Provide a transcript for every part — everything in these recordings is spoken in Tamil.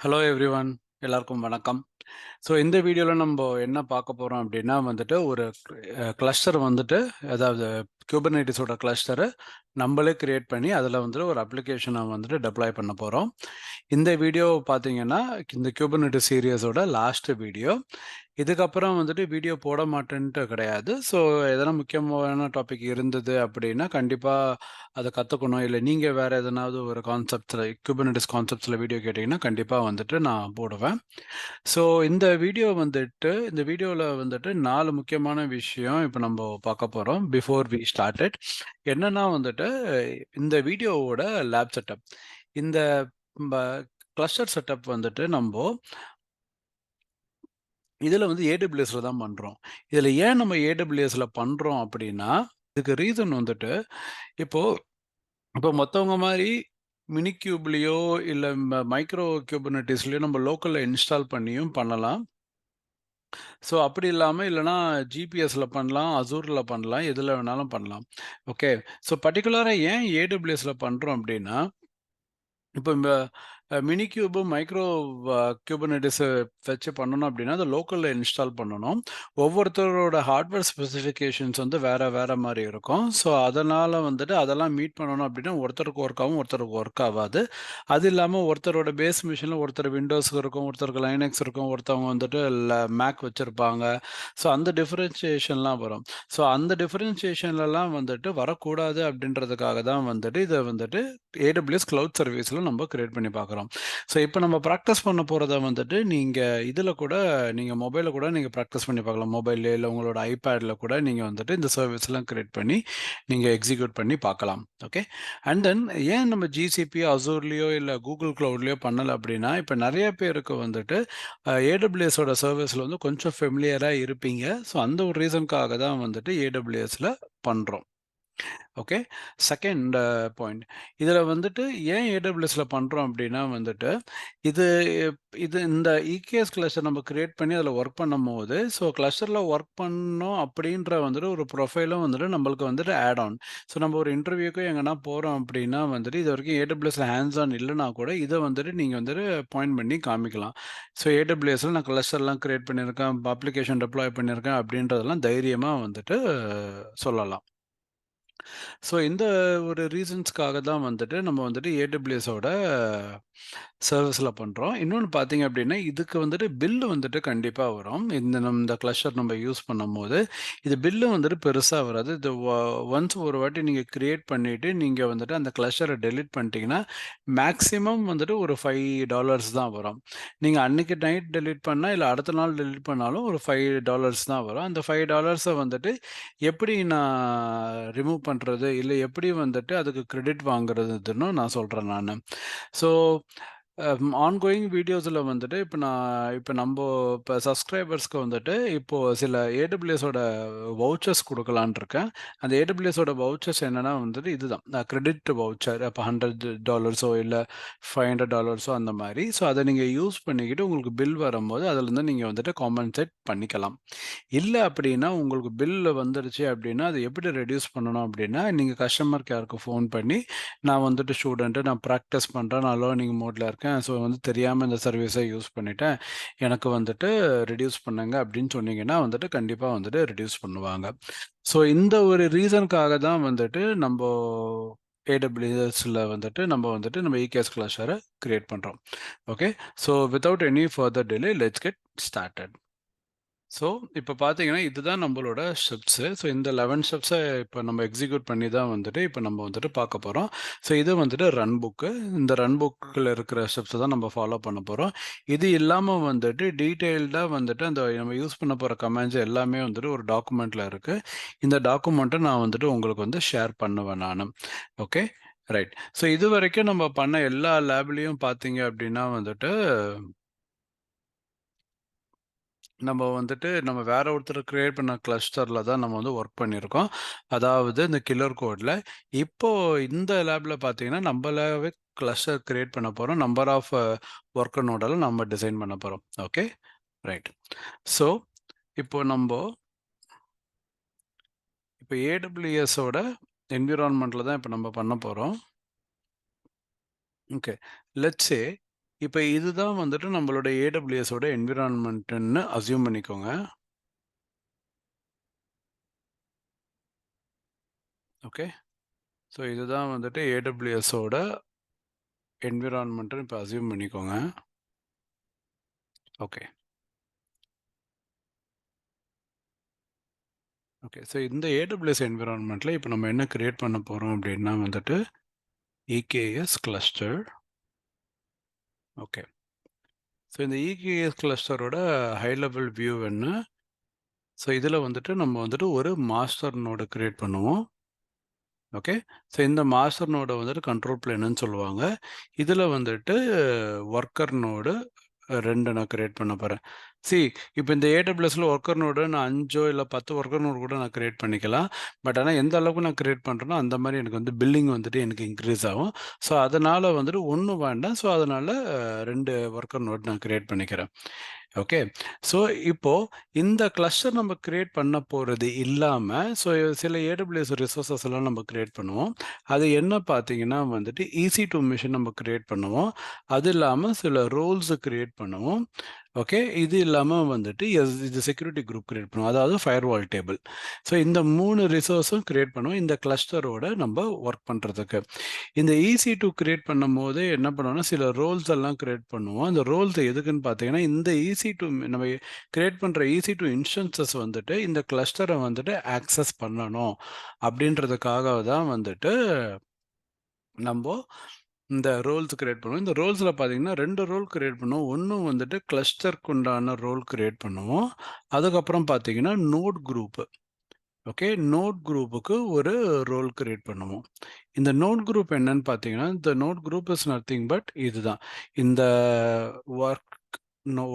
ஹலோ எவ்ரிவன், எல்லாருக்கும் வணக்கம். ஸோ இந்த வீடியோவில் நம்ம என்ன பார்க்க போகிறோம் அப்படின்னா வந்துட்டு ஒரு கிளஸ்டர் வந்துட்டு, அதாவது குபர்நெட்டிஸோட கிளஸ்டரை நம்மளே கிரியேட் பண்ணி அதில் வந்துட்டு ஒரு அப்ளிகேஷனை வந்துட்டு டெப்ளாய் பண்ண போகிறோம். இந்த வீடியோ பார்த்தீங்கன்னா இந்த குபர்நெட்டிஸ் சீரியஸோட லாஸ்ட் வீடியோ. இதுக்கப்புறம் வந்துட்டு வீடியோ போட மாட்டேன்ட்டு கிடையாது. ஸோ எதனா முக்கியமான டாபிக் இருந்தது அப்படின்னா கண்டிப்பாக அதை கற்றுக்கணும், இல்லை நீங்கள் வேறு எதனாவது ஒரு கான்செப்ட்ஸில் குபர்நெட்டிஸ் கான்செப்ட்ஸில் வீடியோ கேட்டிங்கன்னா கண்டிப்பாக வந்துட்டு நான் போடுவேன். ஸோ இந்த வீடியோவில் வந்துட்டு 4 முக்கியமான விஷயம் இப்போ நம்ம பார்க்க போகிறோம் பிஃபோர் வி ஸ்டார்டட். என்னன்னா வந்துட்டு இந்த வீடியோவோட லேப் செட்டப், இந்த கிளஸ்டர் செட்டப் வந்துட்டு நம்ம இதில் வந்து ஏடபிள்யூஎஸ்ல தான் பண்ணுறோம். இதில் ஏன் நம்ம ஏடபிள்யூஎஸ்ல பண்ணுறோம் அப்படின்னா, இதுக்கு ரீசன் வந்துட்டு இப்போ இப்போ மற்றவங்க மாதிரி மினி கியூப்லேயோ இல்லை மைக்ரோ கியூபர்நெட்டிஸ்லையோ நம்ம லோக்கலில் இன்ஸ்டால் பண்ணியும் பண்ணலாம். ஸோ அப்படி இல்லாமல் இல்லைனா ஜிபிஎஸ்ல பண்ணலாம், அசூரில் பண்ணலாம், எதில் வேணாலும் பண்ணலாம். ஓகே. ஸோ பர்டிகுலராக ஏன் ஏடபிள்யூஎஸ்ல பண்ணுறோம் அப்படின்னா, இப்போ இந்த மினி கியூபு, மைக்ரோ கியூபர்நெட்டிஸை வச்சு பண்ணணும் அப்படின்னா, அதை லோக்கல்ல இன்ஸ்டால் பண்ணணும். ஒவ்வொருத்தரோட ஹார்ட்வேர் ஸ்பெசிஃபிகேஷன்ஸ் வந்து வேற வேற மாரி இருக்கும். ஸோ அதனால வந்துட்டு அதெல்லாம் மீட் பண்ணணும் அப்படின்னா, ஒருத்தருக்கு ஒர்க் ஆகும், ஒருத்தருக்கு ஒர்க் ஆகாது. அது இல்லாம ஒருத்தரோட பேஸ் மிஷின்ல ஒருத்தர் விண்டோஸ் இருக்கும், ஒருத்தருக்கு லைனக்ஸ் இருக்கும், ஒருத்தவங்க வந்துட்டு மேக் வச்சிருப்பாங்க. ஸோ அந்த டிஃபரன்சியேஷன்லாம் வரும். ஸோ அந்த டிஃபரன்சியேஷன்லலாம் வந்துட்டு வரக்கூடாது அப்படின்றதுக்காக தான் வந்துட்டு இதை வந்துட்டு ஏடபிள்யூஎஸ் கிளவுட் சர்வீஸ்ல நம்ம கிரியேட் பண்ணி பார்க்குறோம். ஸோ இப்போ நம்ம ப்ராக்டிஸ் பண்ண போகிறத வந்துட்டு இதில் கூட நீங்கள் மொபைலில் கூட நீங்கள் ப்ராக்டிஸ் பண்ணி பார்க்கலாம். மொபைல்ல இல்லை உங்களோட ஐபேடில் கூட நீங்கள் வந்துட்டு இந்த சர்வீஸ்லாம் கிரியேட் பண்ணி நீங்கள் எக்ஸிக்யூட் பண்ணி பார்க்கலாம். ஓகே. அண்ட் தென் ஏன் நம்ம ஜிசிபி, அசூர்லேயோ இல்லை கூகுள் க்ளவுட்லேயோ பண்ணலை அப்படின்னா, இப்போ நிறைய பேருக்கு வந்துட்டு ஏடபிள்யூஎஸோட சர்வீஸில் வந்து கொஞ்சம் ஃபெமிலியராக இருப்பீங்க. ஸோ அந்த ஒரு ரீசனுக்காக தான் வந்துட்டு ஏடபிள்யூஎஸ்ல பண்ணுறோம். ஓகே. Second point. இதில் வந்துட்டு ஏன் ஏடபிள்யூஎஸ்ல பண்ணுறோம் அப்படின்னா வந்துட்டு, இது இது இந்த இகேஎஸ் கிளஸ்டர் நம்ம கிரியேட் பண்ணி அதில் ஒர்க் பண்ணும்போது, ஸோ கிளஸ்டரில் ஒர்க் பண்ணோம் அப்படின்ற வந்துட்டு ஒரு ப்ரொஃபைலும் வந்துட்டு நம்மளுக்கு வந்துட்டு ஆட் ஆன். ஸோ நம்ம ஒரு இன்டர்வியூக்கோ எங்கன்னா போகிறோம் அப்படின்னா வந்துட்டு, இது வரைக்கும் ஏடபிள்யூஎஸ்ல ஹேண்ட்ஸ் ஆன் இல்லைனா கூட இதை வந்துட்டு நீங்கள் வந்துட்டு பாயிண்ட் பண்ணி காமிக்கலாம். ஸோ ஏடபிள்யூஎஸ்ல நான் கிளஸ்டர்லாம் கிரியேட் பண்ணியிருக்கேன், அப்ளிகேஷன் டெப்ளாய் பண்ணியிருக்கேன் அப்படின்றதெல்லாம் தைரியமாக வந்துட்டு சொல்லலாம். ஸோ இந்த ஒரு ரீசன்ஸ்க்காக தான் வந்துட்டு நம்ம வந்துட்டு ஏடபிள்யூஎஸோட சர்வீஸில் பண்ணுறோம். இன்னொன்று பார்த்தீங்க அப்படின்னா, இதுக்கு வந்துட்டு பில்லு வந்துட்டு கண்டிப்பாக வரும். இந்த கிளஸ்டர் நம்ம யூஸ் பண்ணும்போது, இது பில்லு வந்துட்டு பெருசா வராது. இது ஒன்ஸ் ஒரு வாட்டி நீங்க கிரியேட் பண்ணிட்டு, நீங்க வந்துட்டு அந்த கிளஸ்டரை டெலீட் பண்ணிட்டீங்கன்னா, மேக்ஸிமம் வந்துட்டு ஒரு $5 தான் வரும். நீங்க அன்னைக்கு நைட் டெலீட் பண்ணா, இல்ல அடுத்த நாள் டெலீட் பண்ணாலும் ஒரு $5 தான் வரும். அந்த $5 வந்துட்டு எப்படி நான் ரிமூவ் பண்றது? இல்ல எப்படி வந்துட்டு அதுக்கு கிரெடிட் வாங்குறதுன்னு நான் சொல்றேன் நானு. ஸோ ஆன்கோயிங் வீடியோஸில் வந்துட்டு இப்போ சப்ஸ்கிரைபர்ஸ்க்கு வந்துட்டு இப்போ சில ஏடபிள்யூஎஸோட வவுச்சர்ஸ் கொடுக்கலான்னு இருக்கேன். அந்த ஏடபிள்யூஎஸோட வவுச்சர்ஸ் என்னன்னா வந்துட்டு இதுதான் கிரெடிட் வவுச்சர். இப்போ $100 இல்லை $500 அந்த மாதிரி. ஸோ அதை நீங்கள் யூஸ் பண்ணிக்கிட்டு உங்களுக்கு பில் வரும்போது அதுலேருந்து நீங்கள் வந்துட்டு காம்பன்சேட் பண்ணிக்கலாம். இல்ல அப்படின்னா, உங்களுக்கு பில் வந்துருச்சு அப்படின்னா, அத எப்படி ரெட்யூஸ் பண்ணணும் அப்படின்னா, நீங்க கஸ்டமர் கேருக்கு ஃபோன் பண்ணி, நான் வந்துட்டு ஸ்டூடண்ட்டு, நான் பிராக்டிஸ் பண்றேன், நான் லேர்னிங் மோட்ல இருக்கேன். ஸோ வந்து தெரியாம இந்த சர்வீஸ யூஸ் பண்ணிட்டேன். எனக்கு வந்துட்டு ரெட்யூஸ் பண்ணுங்க அப்படின்னு சொன்னீங்கன்னா வந்துட்டு, கண்டிப்பா வந்துட்டு ரெட்யூஸ் பண்ணுவாங்க. ஸோ இந்த ஒரு ரீசனுக்காக தான் வந்துட்டு AWSல வந்துட்டு நம்ம EKS கிளஸ்டர கிரியேட் பண்றோம். Okay. So without any further delay let's get started. So, இப்போ பார்த்தீங்கன்னா, இதுதான் நம்மளோட ஸ்டெப்ஸு. ஸோ, இந்த 11 ஸ்டெப்ஸ இப்போ நம்ம எக்ஸிக்யூட் பண்ணி தான் வந்துட்டு இப்போ நம்ம வந்துட்டு பார்க்க போறோம். ஸோ, இது வந்துட்டு ரன் புக்கு. இந்த ரன் புக்ல இருக்கிற ஸ்டெப்ஸ தான் நம்ம ஃபாலோ பண்ண போறோம். இது இல்லாம வந்துட்டு டீட்டெயில்டா வந்துட்டு அந்த நம்ம யூஸ் பண்ண போற கமாண்ட்ஸ் எல்லாமே வந்துட்டு ஒரு டாக்குமெண்ட்ல இருக்கு. இந்த டாக்குமெண்ட்ட நான் வந்துட்டு உங்களுக்கு வந்து ஷேர் பண்ணுவேன் நானு. ஓகே. ரைட். ஸோ, இதுவரைக்கும் நம்ம பண்ண எல்லா லேப்லயும் பார்த்தீங்க அப்படின்னா வந்துட்டு நம்ம வேற ஒருத்தர் கிரியேட் பண்ண கிளஸ்டர்ல தான் நம்ம வந்து ஒர்க் பண்ணியிருக்கோம். அதாவது இந்த கில்லர் கோட்ல. இப்போ இந்த லேப்ல பார்த்தீங்கன்னா, நம்பளாவே கிளஸ்டர் கிரியேட் பண்ண போறோம். நம்பர் ஆஃப் ஒர்க்கர் நோடெல்லாம் நம்ம டிசைன் பண்ண போறோம். ஓகே. ரைட். ஸோ, இப்போ இப்போ AWSஓட என்விரான்மென்ட்ல தான் இப்போ நம்ம பண்ண போறோம். ஓகே. லெட்ஸ் சே இப்ப இதுதான் வந்துட்டு நம்மளோட AWS ஓட என்விரான்மென்ட்ன்னு அஸ்யூம் பண்ணிக்கோங்க. ஓகே. ஸோ இதுதான் வந்துட்டு AWS ஓட என்விரான்மென்ட்ன்னு இப்ப அஸ்யூம் பண்ணிக்கோங்க. ஓகே. ஓகே. ஸோ இந்த AWS என்விரான்மென்ட்ல இப்ப நம்ம என்ன கிரியேட் பண்ண போறோம் அப்டின்னா வந்துட்டு EKS கிளஸ்டர். ஓகே. ஸோ இந்த EKS கிளஸ்டரோட ஹை லெவல் வியூ என்ன? ஸோ இதுல வந்துட்டு நம்ம வந்துட்டு ஒரு மாஸ்டர் நோடு கிரியேட் பண்ணுவோம். ஓகே. ஸோ இந்த மாஸ்டர் நோட வந்துட்டு கண்ட்ரோல் பிளேனுன்னு சொல்லுவாங்க. இதுல வந்துட்டு ஒர்க்கர் நோடு 2 நான் கிரியேட் பண்ண போறேன். இப்ப இந்த AWSல ஒர்க்கர் நோடு நான் 5 இல்ல 10 ஒர்க்கர் நோடு கூட நான் கிரியேட் பண்ணிக்கலாம். பட் ஆனா எந்த அளவுக்கு நான் கிரியேட் பண்றேனோ, அந்த மாரி எனக்கு வந்து பில்லிங் வந்துட்டு எனக்கு இன்க்ரீஸ் ஆகும். ஸோ அதனால வந்துட்டு 1 வேண்டாம். ஸோ அதனால 2 ஒர்க்கர் நோட் நான் கிரியேட் பண்ணிக்கிறேன். ஓகே. ஸோ இப்போ இந்த கிளஸ்டர் நம்ம கிரியேட் பண்ண போறது இல்லாம, ஸோ சில AWS ரிசோர்ஸஸ் எல்லாம் நம்ம கிரியேட் பண்ணுவோம். அது என்ன பார்த்தீங்கன்னா வந்துட்டு EC2 மெஷின் நம்ம கிரியேட் பண்ணுவோம். அது இல்லாம சில ரோல்ஸ் கிரியேட் பண்ணுவோம். ஓகே. இது இல்லாம வந்துட்டு இது செக்யூரிட்டி குரூப் கிரியேட் பண்ணுவோம். அதாவது ஃபயர்வால் டேபிள். ஸோ இந்த 3 ரிசோர்ஸும் கிரியேட் பண்ணுவோம். இந்த கிளஸ்டரோட நம்ம ஒர்க் பண்றதுக்கு. இந்த EC2 கிரியேட் பண்ணும்போது என்ன பண்ணுவோம்னா, சில ரோல்ஸ் எல்லாம் கிரியேட் பண்ணுவோம். அந்த ரோல்ஸ் எதுக்குன்னு பார்த்தீங்கன்னா, இந்த EC2 நம்ம கிரியேட் பண்ற EC2 இன்ஸ்டன்சஸ் வந்துட்டு இந்த கிளஸ்டரை வந்துட்டு ஆக்சஸ் பண்ணணும். அப்படின்றதுக்காக தான் வந்துட்டு நம்போ இந்த ரோல்ஸ் கிரியேட் பண்ணுவோம். இந்த ரோல்ஸ்ல பார்த்தீங்கன்னா 2 ரோல் கிரியேட் பண்ணுவோம். ஒண்ணு வந்துட்டு கிளஸ்டருக்கு உண்டான ரோல் கிரியேட் பண்ணுவோம். அதுக்கப்புறம் பார்த்தீங்கன்னா நோட் குரூப். ஓகே. நோட் குரூப்புக்கு ஒரு ரோல் கிரியேட் பண்ணுவோம். இந்த நோட் குரூப் என்னன்னு பார்த்தீங்கன்னா, இந்த node group is nothing but இதுதான். இந்த work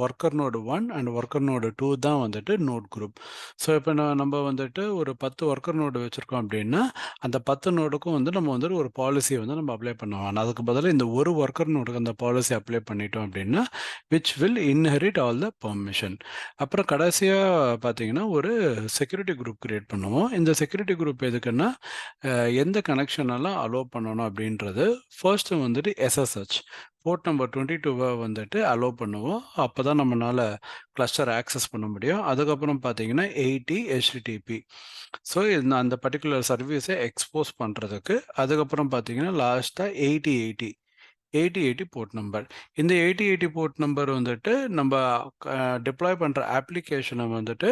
worker node 1 and worker node 2 தான் வந்துட்டு நோட் குரூப். ஸோ இப்போ நம்ம வந்துட்டு ஒரு 10 ஒர்க்கர் நோடு வச்சிருக்கோம் அப்படின்னா, அந்த 10 நோடுக்கும் வந்து நம்ம வந்துட்டு ஒரு பாலிசிய வந்து நம்ம அப்ளை பண்ணுவோம். அதுக்கு பதிலா இந்த ஒரு ஒர்க்கர் நோடுக்கு அந்த பாலிசி அப்ளை பண்ணிட்டோம் அப்படின்னா, which will inherit all the permission. அப்புறம் கடைசியா பார்த்தீங்கன்னா, ஒரு செக்யூரிட்டி குரூப் கிரியேட் பண்ணுவோம். இந்த செக்யூரிட்டி குரூப் எதுக்குன்னா, எந்த கனெக்ஷன் எல்லாம் அலோ பண்ணணும் அப்படின்றது. ஃபர்ஸ்ட் வந்துட்டு SSH போர்ட் நம்பர் 22 வந்துட்டு அலோ பண்ணுவோம். அப்பதான் நம்மனால கிளஸ்டர் ஆக்சஸ் பண்ண முடியும். அதுக்கப்புறம் பார்த்தீங்கன்னா 80 HTTP. ஸோ இந்த அந்த பர்ட்டிகுலர் சர்வீஸை எக்ஸ்போஸ் பண்ணுறதுக்கு. அதுக்கப்புறம் பார்த்தீங்கன்னா லாஸ்ட்டாக 8080 8080 போர்ட் நம்பர். இந்த 8080 போர்ட் நம்பர் வந்துட்டு நம்ம டிப்ளாய் பண்ணுற அப்ளிகேஷனை வந்துட்டு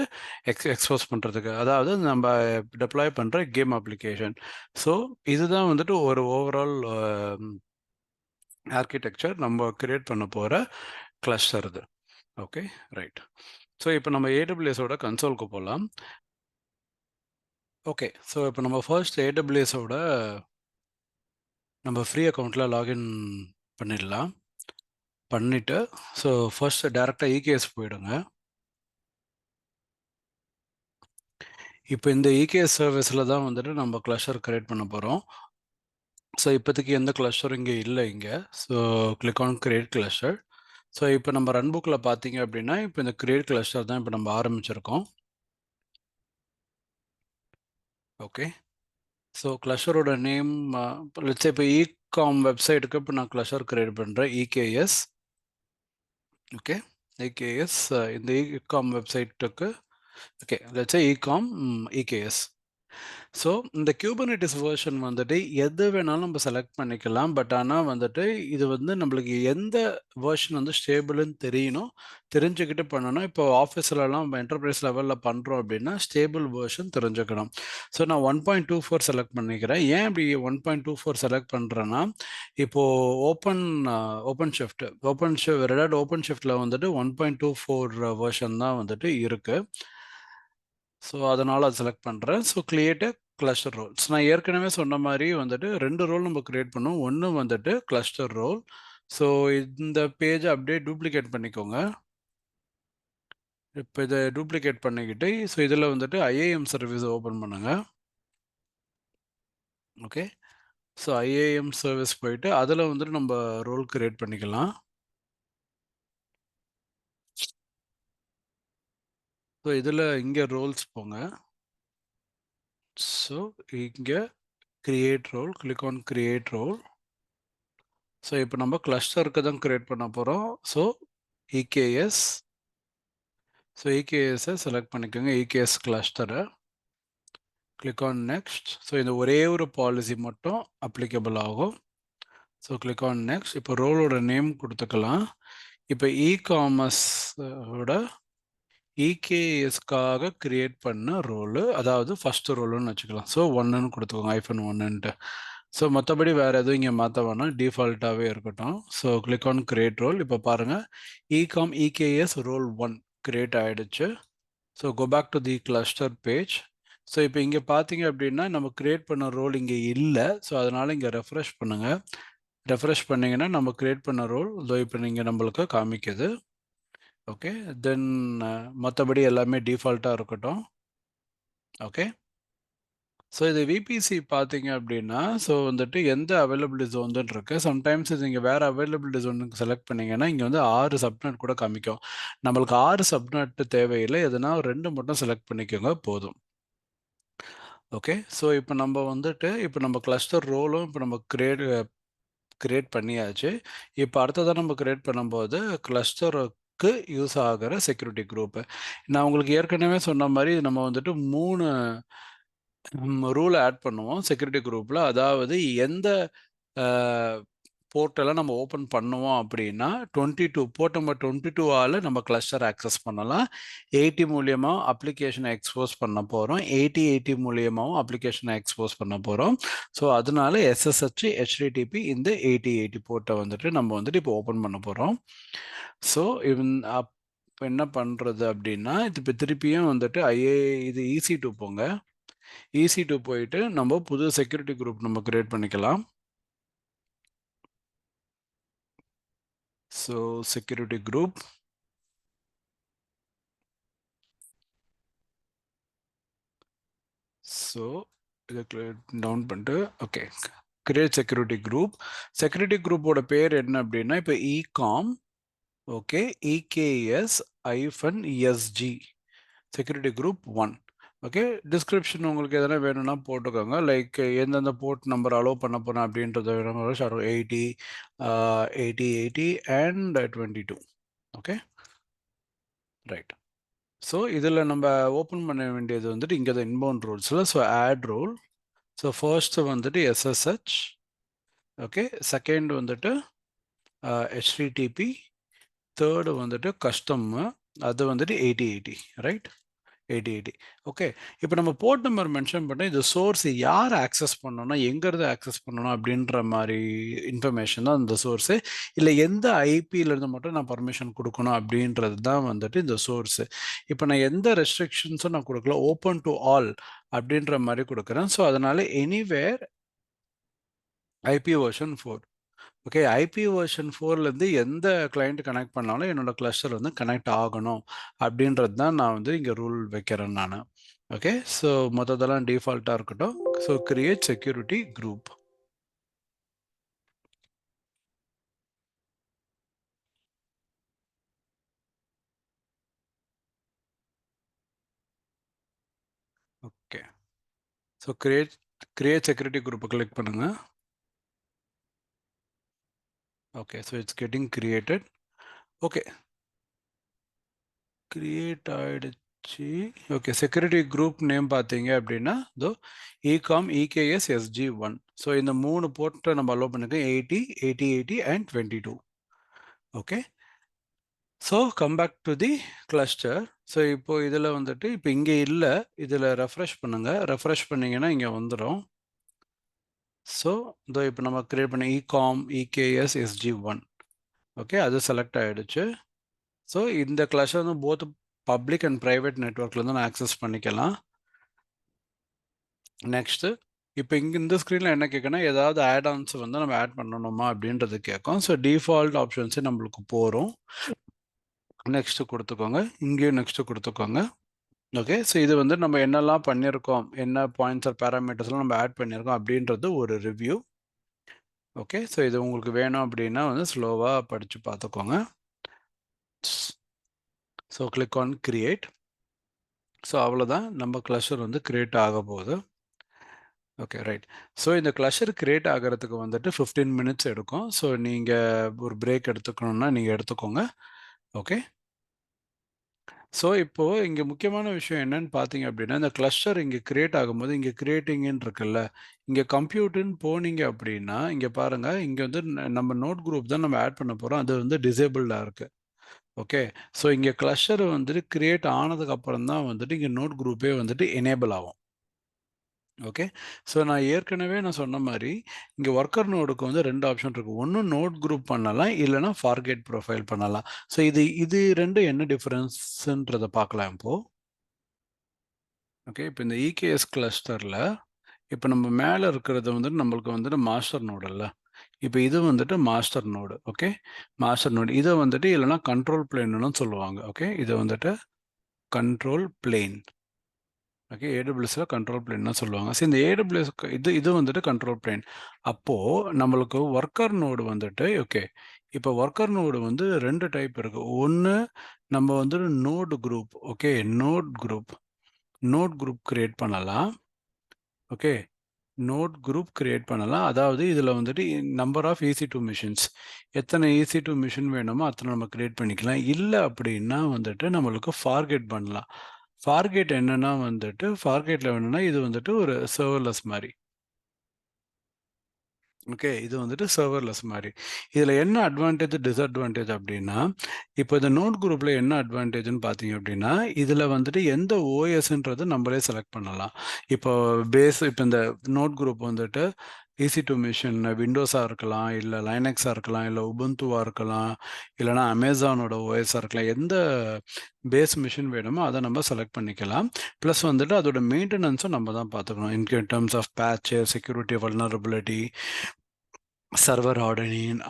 எக்ஸ்போஸ் பண்ணுறதுக்கு. அதாவது நம்ம டிப்ளாய் பண்ணுற கேம் அப்ளிகேஷன். ஸோ இதுதான் வந்துட்டு ஒரு ஓவரால் ஆர்க்கிடெக்சர் நம்ம கிரியேட் பண்ண போகிற கிளஸ்டர் இது. Okay, right. ஸோ இப்போ நம்ம AWSஓட கன்சோலுக்கு போகலாம். ஓகே, ஸோ இப்போ நம்ம ஃபர்ஸ்ட் AWSஓட நம்ம ஃப்ரீ அக்கௌண்ட்டில் லாகின் பண்ணிடலாம். பண்ணிவிட்டு ஸோ ஃபர்ஸ்ட் டேரெக்டாக EKS போயிடுங்க. இப்போ இந்த EKS சர்வீஸில் தான் வந்துட்டு நம்ம கிளஸ்டர் கிரியேட் பண்ண போகிறோம். ஸோ இப்போதைக்கு எந்த கிளஸ்டரும் இங்கே இல்லை இங்கே. So click on create cluster. So இப்போ நம்ம ரன் புக்கில் பார்த்தீங்க அப்படின்னா, இப்போ இந்த கிரியேட் கிளஸ்டர் தான் இப்போ நம்ம ஆரம்பிச்சிருக்கோம். ஓகே. ஸோ கிளஸ்டரோட நேம் லெட்ஸ் இப்போ இகாம் வெப்சைட்டுக்கு இப்போ நான் கிளஸ்டர் கிரியேட் பண்ணுறேன் EKS. ஓகே, EKS இந்த இகாம் வெப்சைட்டுக்கு okay let's ecom EKS. So இந்த Kubernetes வெர்ஷன் வந்துட்டு எது வேணாலும் நம்ம செலக்ட் பண்ணிக்கலாம். பட் ஆனால் வந்துட்டு இது வந்து நம்மளுக்கு எந்த வெர்ஷன் வந்து ஸ்டேபிள்னு தெரியணும். தெரிஞ்சுக்கிட்டு பண்ணணும். இப்போ ஆஃபீஸ்லலாம் என்டர்பிரைஸ் லெவலில் பண்ணுறோம் அப்படின்னா ஸ்டேபிள் வெர்ஷன் தெரிஞ்சுக்கணும். ஸோ நான் 1.24 செலக்ட் பண்ணிக்கிறேன். ஏன் இப்படி 1.24 செலக்ட் பண்ணுறேன்னா, இப்போது ரெட் ஹேட் ஓப்பன் ஷிஃப்ட்டில் வந்துட்டு 1.24 வெர்ஷன் தான் வந்துட்டு இருக்குது. ஸோ அதனால் அது செலக்ட் பண்ணுறேன். So create a cluster roles. நான் ஏற்கனவே சொன்ன மாதிரி வந்துட்டு 2 ரோல் நம்ம கிரியேட் பண்ணோம். ஒன்று வந்துட்டு கிளஸ்டர் ரோல். ஸோ இந்த பேஜை அப்படியே டூப்ளிகேட் பண்ணிக்கோங்க. இப்போ இதை டூப்ளிகேட் பண்ணிக்கிட்டு ஸோ இதில் வந்துட்டு IAM சர்வீஸ் ஓப்பன் பண்ணுங்க. ஓகே. ஸோ IAM சர்வீஸ் போயிட்டு அதில் வந்துட்டு நம்ம ரோல் கிரியேட் பண்ணிக்கலாம். ஸோ இதில் இங்கே ரோல்ஸ் போங்க. ஸோ இங்கே create role, click on create role. So இப்போ நம்ம கிளஸ்டருக்கு தான் கிரியேட் பண்ண போகிறோம். So EKS. ஸோ EKSஐ செலக்ட் பண்ணிக்கோங்க. EKS கிளஸ்டரை கிளிக் ஆன் நெக்ஸ்ட். ஸோ இந்த ஒரே ஒரு பாலிசி மட்டும் அப்ளிகபிள் ஆகும். So click on next. இப்போ ரோலோட நேம் கொடுத்துக்கலாம். இப்போ இகாமர்ஸோட EKSக்காக கிரியேட் பண்ண ரோலு, அதாவது ஃபர்ஸ்ட் ரோலுன்னு வச்சுக்கலாம். ஸோ 1ன்னு கொடுத்துக்கோங்க, -1ன்ட்டு. ஸோ மற்றபடி வேறு எதுவும் இங்கே மாற்ற வேணாம், டிஃபால்ட்டாகவே இருக்கட்டும். So click on create role. இப்போ பாருங்கள், EKS ரோல் 1 கிரியேட் ஆகிடுச்சு. So go back to the cluster page. So இப்போ இங்கே பார்த்தீங்க அப்படின்னா நம்ம கிரியேட் பண்ண ரோல் இங்கே இல்லை. ஸோ அதனால் இங்கே ரெஃப்ரெஷ் பண்ணுங்கள். ரெஃப்ரெஷ் பண்ணிங்கன்னா நம்ம கிரியேட் பண்ண ரோல் இதோ இப்போ நீங்கள் நம்மளுக்கு காமிக்குது. ஓகே, தென் மற்றபடி எல்லாமே டிஃபால்ட்டாக இருக்கட்டும். ஓகே, ஸோ இது விபிசி பார்த்தீங்க அப்படின்னா, ஸோ வந்துட்டு எந்த அவைலபிலிட்டி ஜோன் இருக்கு. சம்டைம்ஸ் இது நீங்கள் வேறு அவைலபிலிட்டி ஜோனுக்கு செலக்ட் பண்ணீங்கன்னா இங்கே வந்து 6 சப்நெட் கூட காமிக்கும். நம்மளுக்கு 6 சப்நெட் தேவையில்லை, எதுனா 2 மட்டும் செலக்ட் பண்ணிக்கோங்க போதும். ஓகே, ஸோ இப்போ நம்ம வந்துட்டு இப்போ நம்ம கிளஸ்டர் ரோலும் இப்போ நம்ம கிரியேட் பண்ணியாச்சு. இப்போ அடுத்ததான் நம்ம கிரியேட் பண்ணும்போது கிளஸ்டருக்கு யூஸ் ஆகிற செக்யூரிட்டி குரூப்பு. நான் உங்களுக்கு ஏற்கனவே சொன்ன மாதிரி நம்ம வந்துட்டு 3 ரூல் ஆட் பண்ணுவோம் செக்யூரிட்டி குரூப்பில். அதாவது எந்த போர்ட்டெல்லாம் நம்ம ஓப்பன் பண்ணுவோம் அப்படின்னா 22 போர்ட் நம்பர் 22ஆல் நம்ம கிளஸ்டர் ஆக்சஸ் பண்ணலாம். 80 மூலியமாக அப்ளிகேஷனை எக்ஸ்போஸ் பண்ண போகிறோம். 80 மூலியமாகவும் அப்ளிகேஷனை எக்ஸ்போஸ் பண்ண போகிறோம். ஸோ அதனால SSH HTTP இந்த 80 போர்ட்டை வந்துட்டு நம்ம வந்துட்டு இப்போ ஓப்பன் பண்ண போகிறோம். ஸோ இப்போ என்ன பண்ணுறது அப்படின்னா, இது இப்போ திருப்பியும் வந்துட்டு இது EC2 போங்க. EC2 போயிட்டு நம்ம புது செக்யூரிட்டி குரூப் நம்ம கிரியேட் பண்ணிக்கலாம். So security group. ஸோ இதை டவுன் பண்ணிட்டு okay, create security group. Security குரூப்போட பேர் என்ன அப்படின்னா இப்போ ecom, okay, EKS-SG security group 1. Okay, description உங்களுக்கு எதனா வேணும்னா போட்டுக்கோங்க. லைக் எந்தெந்த போர்ட் நம்பர் அலோவ் பண்ண போகிறேன் அப்படின்றத 80, 80 அண்ட் 22. Okay, right. ஸோ இதில் நம்ம ஓப்பன் பண்ண வேண்டியது வந்துட்டு இங்கே தான் இன்பவுண்ட் ரூல்ஸில். So add rule. So first வந்துட்டு SSH. ஓகே, செகண்ட் வந்துட்டு HTTP. தேர்டு வந்துட்டு கஸ்டம், அது வந்துட்டு 80, ரைட், 80. ஓகே, இப்போ நம்ம போர்ட் நம்பர் மென்ஷன் பண்ண இது சோர்ஸ் யார் ஆக்சஸ் பண்ணணும், எங்கேருந்து ஆக்சஸ் பண்ணணும் அப்படின்ற மாதிரி இன்ஃபர்மேஷன் தான் இந்த சோர்ஸு. இல்லை எந்த ஐபியிலேருந்து மட்டும் நான் பர்மிஷன் கொடுக்கணும் அப்படின்றது தான் வந்துட்டு இந்த சோர்ஸு. இப்போ நான் எந்த ரெஸ்ட்ரிக்ஷன்ஸும் நான் கொடுக்கல, ஓப்பன் டு ஆல் அப்படின்ற மாதிரி கொடுக்குறேன். ஸோ அதனால anywhere IP version 4. Okay, IP version 4லேருந்து எந்த கிளைண்ட் கனெக்ட் பண்ணாலும் என்னோட கிளஸ்டர் வந்து கனெக்ட் ஆகணும் அப்படின்றது தான் நான் வந்து இங்கே ரூல் வைக்கிறேன் நான். ஓகே, ஸோ மொத்தத்தெல்லாம் டிஃபால்ட்டாக இருக்கட்டும். So create security group. Okay, so create security குரூப்பை கிளிக் பண்ணுங்கள். Okay, so it's getting created. Okay, create ஆகிடுச்சு. ஓகே, செக்யூரிட்டி குரூப் நேம் பார்த்தீங்க அப்படின்னா இதோ இகாம் EKS-SG1. ஸோ இந்த 3 போர்ட்டை நம்ம அலோவ் பண்ணிருக்கோம், 80, 80 and 22. Okay, so come back to the cluster. So இப்போ இதில் வந்துட்டு இப்போ இங்கே இல்லை, இதில் ரெஃப்ரெஷ் பண்ணுங்கள். ரெஃப்ரெஷ் பண்ணிங்கன்னா இங்கே வந்துடும். ஸோ இதோ இப்போ நம்ம கிரியேட் பண்ண இகாம் EKS-SG1. ஓகே, அது செலக்ட் ஆகிடுச்சு. ஸோ இந்த கிளஸ்டர் வந்து போத் பப்ளிக் அண்ட் ப்ரைவேட் நெட்ஒர்க்லேருந்து நான் ஆக்சஸ் பண்ணிக்கலாம். நெக்ஸ்ட்டு இப்போ இங்கே இந்த ஸ்க்ரீனில் என்ன கேட்குன்னா, ஏதாவது ஆட்-ஆன்ஸ் வந்து நம்ம ஆட் பண்ணணுமா அப்படின்றது கேட்கும். ஸோ டிஃபால்ட் ஆப்ஷன்ஸே நம்மளுக்கு போகிறோம். நெக்ஸ்ட்டு கொடுத்துக்கோங்க, இங்கேயும் நெக்ஸ்ட்டு கொடுத்துக்கோங்க. ஓகே, ஸோ இது வந்து நம்ம என்னெல்லாம் பண்ணியிருக்கோம், என்ன பாயிண்ட்ஸ் ஆர் பேராமீட்டர்ஸ்லாம் நம்ம ஆட் பண்ணியிருக்கோம் அப்படின்றது ஒரு ரிவ்யூ. ஓகே, ஸோ இது உங்களுக்கு வேணும் அப்படின்னா வந்து ஸ்லோவாக படித்து பார்த்துக்கோங்க. So click on create. So அவ்வளோதான், நம்ம கிளஸ்டர் வந்து கிரியேட் ஆக போகுது. Okay, right. ஸோ இந்த கிளஸ்டர் கிரியேட் ஆகுறதுக்கு வந்துட்டு 15 மினிட்ஸ் எடுக்கும். ஸோ நீங்க ஒரு பிரேக் எடுத்துக்கணும்னா நீங்க எடுத்துக்கோங்க. ஓகே. ஸோ இப்போ இங்க முக்கியமான விஷயம் என்னன்னு பார்த்தீங்க அப்படின்னா, இந்த கிளஸ்டர் இங்க கிரியேட் ஆகும்போது, இங்க கிரியேட்டிங்ன்னு இருக்குல்ல, இங்க கம்ப்யூட்ன்னு போனீங்க அப்படின்னா, இங்க பாருங்க, இங்க வந்து நம்ம நோட் குரூப் தான் நம்ம ஆட் பண்ண போறோம். அது வந்து டிசேபிள்டா இருக்கு. ஓகே. ஸோ இங்க கிளஸ்டர் வந்துட்டு கிரியேட் ஆனதுக்கு அப்புறம் தான் வந்துட்டு இங்க நோட் குரூப்பே வந்துட்டு எனேபிள் ஆகும். ஓகே. ஸோ நான் ஏற்கனவே நான் சொன்ன மாரி, இங்க ஒர்க்கர் நோடுக்கு வந்து 2 ஆப்ஷன் இருக்கு. ஒண்ணு நோட் குரூப் பண்ணலாம், இல்லன்னா ஃபார்கெட் ப்ரொஃபைல் பண்ணலாம். ஸோ இது 2 என்ன டிஃபரன்ஸ்ன்றத பார்க்கலாம் இப்போ. ஓகே. இப்ப இந்த இகேஎஸ் கிளஸ்டர்ல, இப்ப நம்ம மேல இருக்கிறது வந்துட்டு நம்மளுக்கு வந்துட்டு மாஸ்டர் நோடு இல்ல. இப்ப இது வந்துட்டு master node. Okay. Master node. இத வந்துட்டு இல்லன்னா கண்ட்ரோல் பிளேன்னும் சொல்லுவாங்க. ஓகே. இத வந்துட்டு கண்ட்ரோல் பிளேன். ஓகே. ஏடபிள்யூஎஸ்ல கண்ட்ரோல் பிளேன் தான் சொல்லுவாங்க. சரி, இந்த ஏடபிள்யூஎஸ் இது இது வந்துட்டு கண்ட்ரோல் பிளேன். அப்போ நம்மளுக்கு ஒர்க்கர் நோடு வந்துட்டு ஓகே. இப்போ ஒர்க்கர் நோடு வந்து 2 டைப் இருக்கு. ஒண்ணு நம்ம வந்து node group. Okay. Node group create பண்ணலாம். ஓகே. நோட் குரூப் கிரியேட் பண்ணலாம். அதாவது இதுல வந்துட்டு நம்பர் ஆஃப் EC2 மிஷின்ஸ். எத்தனை EC2 மிஷின் வேணுமோ அத்தனை நம்ம கிரியேட் பண்ணிக்கலாம். இல்ல அப்படின்னா வந்துட்டு நம்மளுக்கு ஃபார்கெட் பண்ணலாம். ஃபார்கெட் என்னன்னா வந்துட்டு, ஃபார்கெட்ல வேணும்னா இது வந்துட்டு ஒரு சர்வர்லெஸ் மாரி. ஓகே. இது வந்துட்டு சர்வர்லெஸ் மாரி. இதுல என்ன அட்வான்டேஜ், டிஸ்அட்வான்டேஜ் அப்டின்னா, இப்போ இந்த நோட் குரூப்ல என்ன அட்வான்டேஜ்ன்னு பார்த்தீங்க அப்டின்னா, இதுல வந்துட்டு எந்த ஓஎஸ்ன்றது நம்மளே செலக்ட் பண்ணலாம். இப்போ இப்ப இந்த நோட் குரூப் வந்துட்டு EC2 மிஷின் விண்டோஸா இருக்கலாம், இல்ல லைனக்ஸா இருக்கலாம், இல்ல உபுண்டுவா இருக்கலாம், இல்லன்னா அமேசானோட ஓஎஸ்ஸா இருக்கலாம். எந்த பேஸ் மிஷின் வேணுமோ அத நம்ம செலக்ட் பண்ணிக்கலாம். பிளஸ் வந்துட்டு அதோட மெயின்டனன்ஸும் நம்ம தான் பார்த்துக்கணும். In terms of patches, security vulnerability, server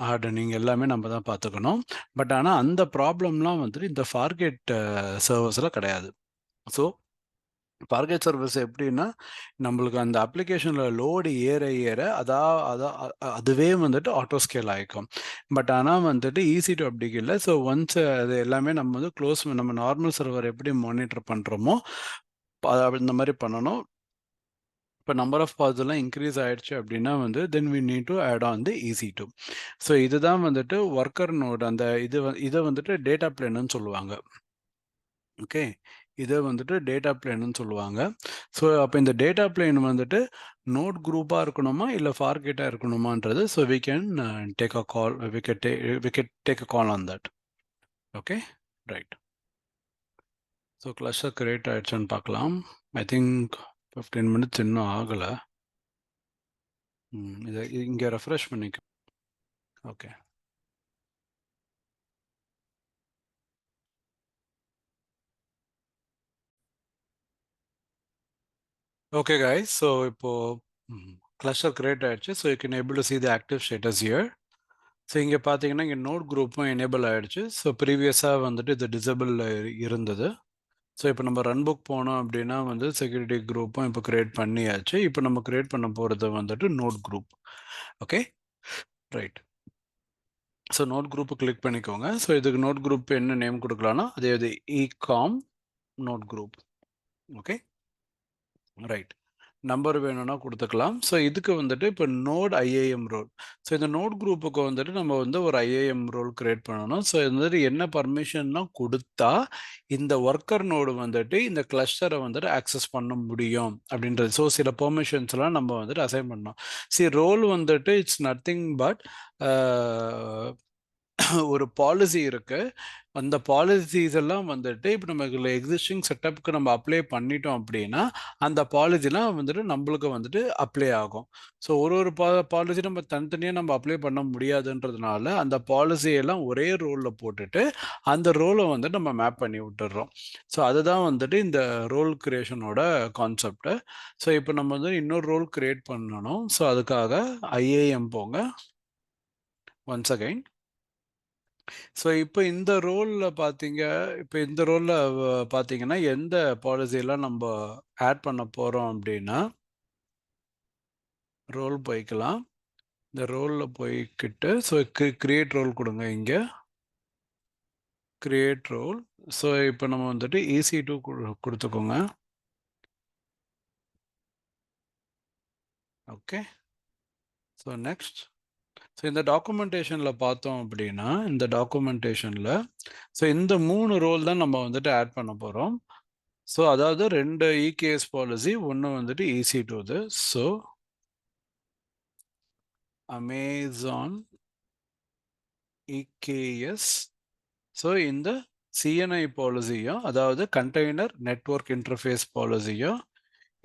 hardening எல்லாமே நம்ம தான் பார்த்துக்கணும். பட் ஆனா அந்த ப்ராப்ளம்லாம் வந்துட்டு இந்த ஃபார்கெட் சர்வர்ஸ்ல கிடையாது. ஸோ ஃபார்கெட் சர்வீஸ் எப்படின்னா, நம்மளுக்கு அந்த அப்ளிகேஷன்ல லோடு ஏற ஏற அதா அதா அ அ- அதுவே வந்துட்டு ஆட்டோ ஸ்கேல் ஆயிக்கும். பட் ஆனா வந்துட்டு EC2 அப்படி இல்ல. ஸோ ஒன்ஸ் அது எல்லாமே நம்ம வந்து நம்ம நார்மல் சர்வர் எப்படி மானிட்டர் பண்றோமோ, இந்த மாரி பண்ணணும். இப்போ நம்பர் ஆஃப் பாட்ஸ் எல்லாம் இன்க்ரீஸ் ஆயிடுச்சு அப்படின்னா வந்து then we need to add on the EC2. So இதுதான் வந்துட்டு ஒர்க்கர் நோட். அந்த இதை வந்துட்டு டேட்டா பிளேன்னு சொல்லுவாங்க. ஓகே. இதை வந்துட்டு டேட்டா பிளேன்னு சொல்லுவாங்க. ஸோ அப்போ இந்த டேட்டா பிளேன் வந்துட்டு நோட் குரூப்பாக இருக்கணுமா இல்லை ஃபார்கெட்டாக இருக்கணுமான்றது. So we can take a call we can take a call on that. Okay, right. So cluster create ஆயிடுச்சுன்னு பார்க்கலாம். ஐ திங்க் 15 மினிட்ஸ் இன்னும் ஆகலை. இதை இங்கே ரெஃப்ரெஷ் பண்ணிக்க. ஓகே. ஓகே guys, ஸோ இப்போ கிளஸ்டர் கிரியேட் ஆயிடுச்சு. So you can able to see the active status here. So இங்கே பார்த்தீங்கன்னா இங்கே நோட் குரூப்பும் எனேபிள் ஆயிடுச்சு. ஸோ ப்ரீவியஸாக வந்துட்டு இது டிசபிள் இருந்தது. ஸோ இப்போ நம்ம ரன் புக் போனோம் அப்படின்னா வந்து செக்யூரிட்டி குரூப்பும் இப்போ கிரியேட் பண்ணியாச்சு. இப்போ நம்ம கிரியேட் பண்ண போகிறது வந்துட்டு node group. Okay, right. So node group click பண்ணிக்கோங்க. ஸோ இதுக்கு நோட் குரூப் என்ன நேம் கொடுக்கலாம்னா அதே இது ecom node group. Okay, right. Number வேணும்னா கொடுத்துக்கலாம். ஸோ இதுக்கு வந்துட்டு இப்போ நோட் ஐஏஎம் ரோல். ஸோ இந்த நோட் குரூப்புக்கு வந்துட்டு நம்ம வந்து ஒரு ஐஏஎம் ரோல் கிரியேட் பண்ணணும். ஸோ இந்த மாதிரி என்ன பர்மிஷன்லாம் கொடுத்தா இந்த ஒர்க்கர் நோடு வந்துட்டு இந்த கிளஸ்டரை வந்துட்டு ஆக்சஸ் பண்ண முடியும் அப்படின்றது. ஸோ சில பெர்மிஷன்ஸ்லாம் நம்ம வந்துட்டு அசைன் பண்ணோம். ரோல் வந்துட்டு இட்ஸ் நத்திங் பட் ஒரு பாலிசி இருக்கு. அந்த பாலிசிஸ் எல்லாம் வந்துட்டு இப்போ நமக்கு எக்ஸிஸ்டிங் செட்டப்புக்கு நம்ம அப்ளை பண்ணிட்டோம் அப்படின்னா அந்த பாலிசிலாம் வந்துட்டு நம்மளுக்கு வந்துட்டு அப்ளை ஆகும். ஸோ ஒரு பாலிசி நம்ம தனித்தனியாக நம்ம அப்ளை பண்ண முடியாதுன்றதுனால அந்த பாலிசியெல்லாம் ஒரே ரோலில் போட்டுட்டு அந்த ரோலை வந்து நம்ம மேப் பண்ணி விட்டுடுறோம். ஸோ அதுதான் வந்துட்டு இந்த ரோல் கிரியேஷனோட கான்செப்ட். ஸோ இப்போ நம்ம வந்து இன்னொரு ரோல் கிரியேட் பண்ணணும். ஸோ அதுக்காக ஐஏஎம் போங்க ஒன்ஸ் அகைன். ஸோ இப்போ இந்த ரோலில் பார்த்தீங்க, இப்போ இந்த ரோலில் பார்த்தீங்கன்னா எந்த பாலிசியெல்லாம் நம்ம ஆட் பண்ண போகிறோம் அப்படின்னா ரோல் போய்க்கலாம். இந்த ரோலில் போய்க்கிட்டு ஸோ கிரியேட் ரோல் கொடுங்க. இங்கே கிரியேட் ரோல். ஸோ இப்போ நம்ம வந்துட்டு EC2 கொடுத்துக்கோங்க. Okay, so next. ஸோ இந்த டாக்குமெண்டேஷனில் பார்த்தோம் அப்படின்னா, இந்த டாக்குமெண்டேஷனில் ஸோ இந்த 3 ரோல் தான் நம்ம வந்துட்டு ஆட் பண்ண போகிறோம். ஸோ அதாவது 2 இகேஎஸ் பாலிசி, ஒன்று வந்துட்டு EC2 இது. So Amazon EKS. ஸோ இந்த சிஎன்ஐ பாலிசியும், அதாவது கண்டெய்னர் நெட்வொர்க் இன்டர்ஃபேஸ் பாலிசியும்,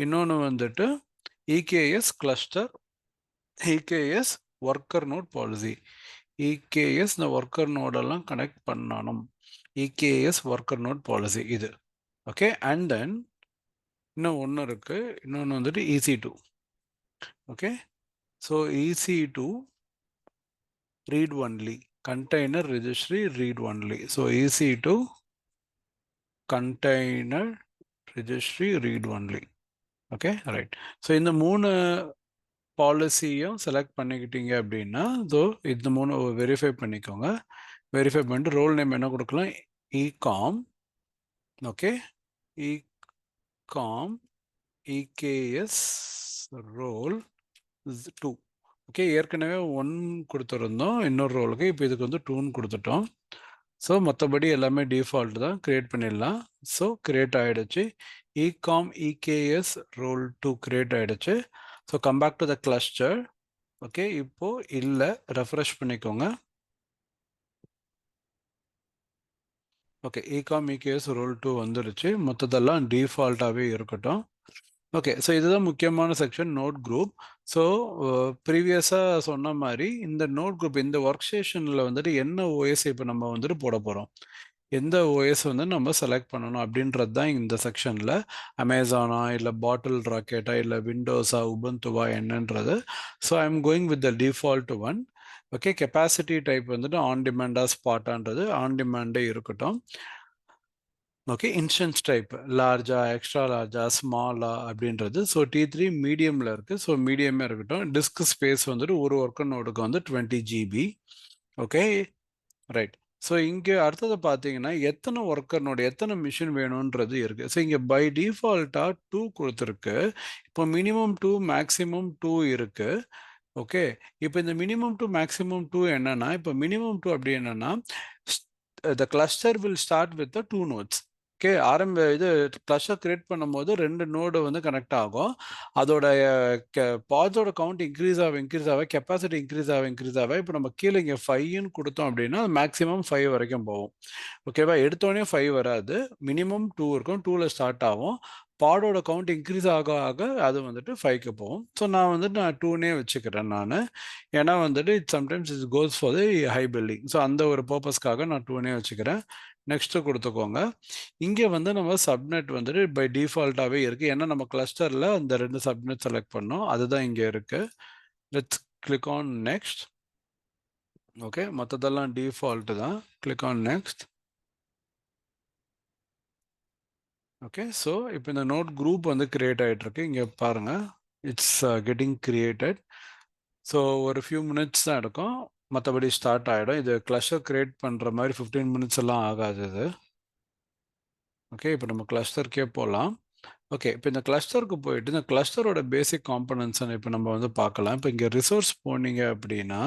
இன்னொன்று வந்துட்டு EKS cluster, EKS worker node policy. EKS இந்த ஒர்க்கர் நோடெல்லாம் கனெக்ட் பண்ணணும். இகேஎஸ் ஒர்க்கர் நோட் பாலிசி இது. ஓகே, அண்ட் தென் இன்னும் ஒன்று இருக்கு, இன்னொன்று வந்துட்டு EC2. Okay, so EC2 read only, container registry read only. So EC2 container registry read only. Okay, right. So இந்த 3 பாலிசியும் செலக்ட் பண்ணிக்கிட்டீங்க அப்படின்னா, ஸோ இந்த 3 வெரிஃபை பண்ணிக்கோங்க. வெரிஃபை பண்ணிட்டு ரோல் நேம் என்ன கொடுக்கலாம், ecom. Okay, ecom EKS role 2. Okay, ஏற்கனவே 1 கொடுத்துருந்தோம் இன்னொரு ரோலுக்கு, இப்போ இதுக்கு வந்து 2ன்னு கொடுத்துட்டோம். ஸோ மற்றபடி எல்லாமே டிஃபால்ட் தான், கிரியேட் பண்ணிடலாம். ஸோ கிரியேட் ஆகிடுச்சு. இகாம் இகேஎஸ் ரோல் 2 கிரியேட் ஆகிடுச்சு. So come back to the cluster. Okay, இப்போ இல்லை, ரெஃப்ரெஷ் பண்ணிக்கோங்க. ஓகே, இகாம் இகேஎஸ் ரோல் 2 வந்துடுச்சு. மற்றதெல்லாம் டிஃபால்ட்டாகவே இருக்கட்டும். ஓகே, ஸோ இதுதான் முக்கியமான செக்ஷன், நோட் குரூப். ஸோ ப்ரீவியஸாக சொன்ன மாதிரி இந்த நோட் குரூப், இந்த ஒர்க் ஸ்டேஷனில் வந்துட்டு என்ன ஓஎஸ் இப்போ நம்ம வந்துட்டு போட போகிறோம், எந்த ஓஎஸ் வந்து நம்ம செலக்ட் பண்ணணும் அப்படின்றது தான் இந்த செக்ஷனில். அமேசானா, இல்லை பாட்டில் ராக்கெட்டா, இல்லை விண்டோஸா, உபுண்டுவா என்னன்றது. So I am going with the default one. Okay, capacity type வந்துட்டு ஆன் டிமாண்டா ஸ்பாட்டான்றது ஆன் டிமாண்டே இருக்கட்டும். ஓகே, இன்ஸ்டன்ஸ் டைப் லார்ஜா, எக்ஸ்ட்ரா லார்ஜா, ஸ்மாலா அப்படின்றது. ஸோ T3 மீடியமில் இருக்குது, ஸோ மீடியமே இருக்கட்டும். டிஸ்க் ஸ்பேஸ் வந்துட்டு ஒரு ஒர்க்கர் நோடுக்கு வந்து 20 GB. Okay, right. ஸோ இங்கே அடுத்தது பார்த்தீங்கன்னா எத்தனை ஒர்க்கர் நோடு, எத்தனை மிஷின் வேணுன்றது இருக்குது. ஸோ இங்கே பை டிஃபால்ட்டாக 2 கொடுத்துருக்கு. இப்போ மினிமம் 2, மேக்ஸிமம் 2 இருக்குது. ஓகே, இப்போ இந்த மினிமம் 2 மேக்ஸிமம் 2 என்னன்னா, இப்போ மினிமம் 2 அப்படி என்னன்னா, the cluster will start with the 2 nodes. Okay, இது கிளஸ்டர் கிரியேட் பண்ணும்போது 2 நோடு வந்து கனெக்ட் ஆகும். அதோட பாட்ஸோட கவுண்ட் இன்க்ரீஸ் ஆக கெப்பாசிட்டி இன்க்ரீஸ் ஆக இப்போ நம்ம கீழே இங்கே 5ன்னு கொடுத்தோம் அப்படின்னா மேக்ஸிமம் 5 வரைக்கும் போகும். ஓகேவா, எடுத்தோடனே 5 வராது, மினிமம் 2 இருக்கும், 2ல் ஸ்டார்ட் ஆகும். பாடோட கவுண்ட் இன்க்ரீஸ் ஆக அது வந்துட்டு 5க்கு போகும். ஸோ நான் வந்துட்டு 2னே வச்சுக்கிறேன் நான். ஏன்னா வந்துட்டு sometimes it goes for the high building. So அந்த ஒரு பர்பஸ்க்காக நான் 2னே வச்சுக்கிறேன். நெக்ஸ்ட்டு கொடுத்துக்கோங்க. இங்கே வந்து நம்ம சப்நெட் வந்துட்டு பை டிஃபால்ட்டாகவே இருக்குது. ஏன்னா நம்ம கிளஸ்டரில் அந்த 2 சப்நெட் செலக்ட் பண்ணோம், அதுதான் இங்கே இருக்குது. Let's click on next. Okay, மற்றதெல்லாம் டிஃபால்ட்டு தான். Click on next. Okay, so இப்போ இந்த நோட் குரூப் வந்து கிரியேட் ஆகிட்டுருக்கு. இங்கே பாருங்கள், இட்ஸ் கெட்டிங் கிரியேட்டட். ஸோ ஒரு ஃபியூ மினிட்ஸ் தான் எடுக்கும், மற்றபடி ஸ்டார்ட் ஆகிடும். இது கிளஸ்டர் கிரியேட் பண்ணுற மாதிரி 15 மினிட்ஸ் எல்லாம் ஆகாது இது. ஓகே, இப்போ நம்ம கிளஸ்டருக்கே போகலாம். ஓகே, இப்போ இந்த கிளஸ்டருக்கு போயிட்டு இந்த கிளஸ்டரோட பேசிக் காம்பனன்ட்ஸை இப்போ நம்ம வந்து பார்க்கலாம். இப்போ இங்கே ரிசோர்ஸ் போனீங்க அப்படின்னா,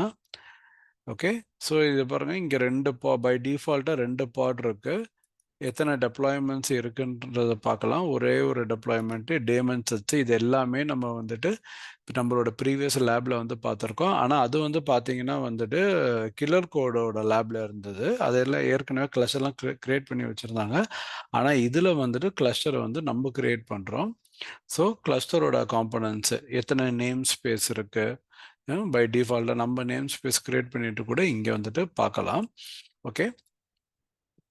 ஓகே, ஸோ இது பாருங்கள், இங்கே 2 பை டிஃபால்ட்டாக 2 பாட் இருக்குது. எத்தனை டெப்ளாய்மெண்ட்ஸ் இருக்குன்றத பார்க்கலாம். ஒரே ஒரு டெப்ளாய்மெண்ட்டு டேமன்ஸ் வச்சு, இது எல்லாமே நம்ம வந்துட்டு நம்மளோட ப்ரீவியஸ் லேபில் வந்து பார்த்துருக்கோம். ஆனால் அது வந்து பார்த்தீங்கன்னா வந்துட்டு கில்லர் கோடோட லேபில் இருந்தது. அதெல்லாம் ஏற்கனவே கிளஸ்டர்லாம் கிரியேட் பண்ணி வச்சுருந்தாங்க. ஆனால் இதில் வந்துட்டு கிளஸ்டரை வந்து நம்ம கிரியேட் பண்ணுறோம். ஸோ கிளஸ்டரோட காம்பனன்ட்ஸு எத்தனை நேம் ஸ்பேஸ் இருக்குது, பை டிஃபால்ட்டாக நம்ம நேம் ஸ்பேஸ் கிரியேட் பண்ணிட்டு கூட இங்கே வந்துட்டு பார்க்கலாம். ஓகே,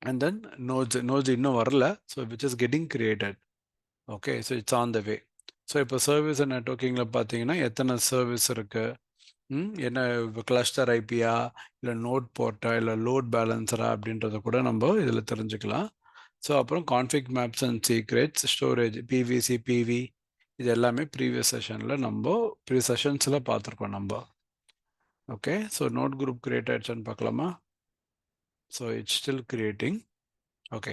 and then nodes இன்னும் வரல, so which is getting created. Okay, so it's on the way. So இப்போ சர்வீஸ் அண்ட் நெட்வொர்க்கிங்கில் பார்த்தீங்கன்னா எத்தனை சர்வீஸ் இருக்குது, என்ன கிளஸ்டர் ஐபியா, இல்லை நோட் போர்ட்டா, இல்லை லோட் பேலன்சரா அப்படின்றத கூட நம்ம இதில் தெரிஞ்சுக்கலாம். ஸோ அப்புறம் config maps and secrets, storage, PVC, PV, இது எல்லாமே ப்ரீவியஸ் செஷனில் நம்ம செஷன்ஸில் பார்த்துருக்கோம் நம்ம. Okay, so node group create ஆயிடுச்சான்னு பார்க்கலாமா. So it's still creating. Okay,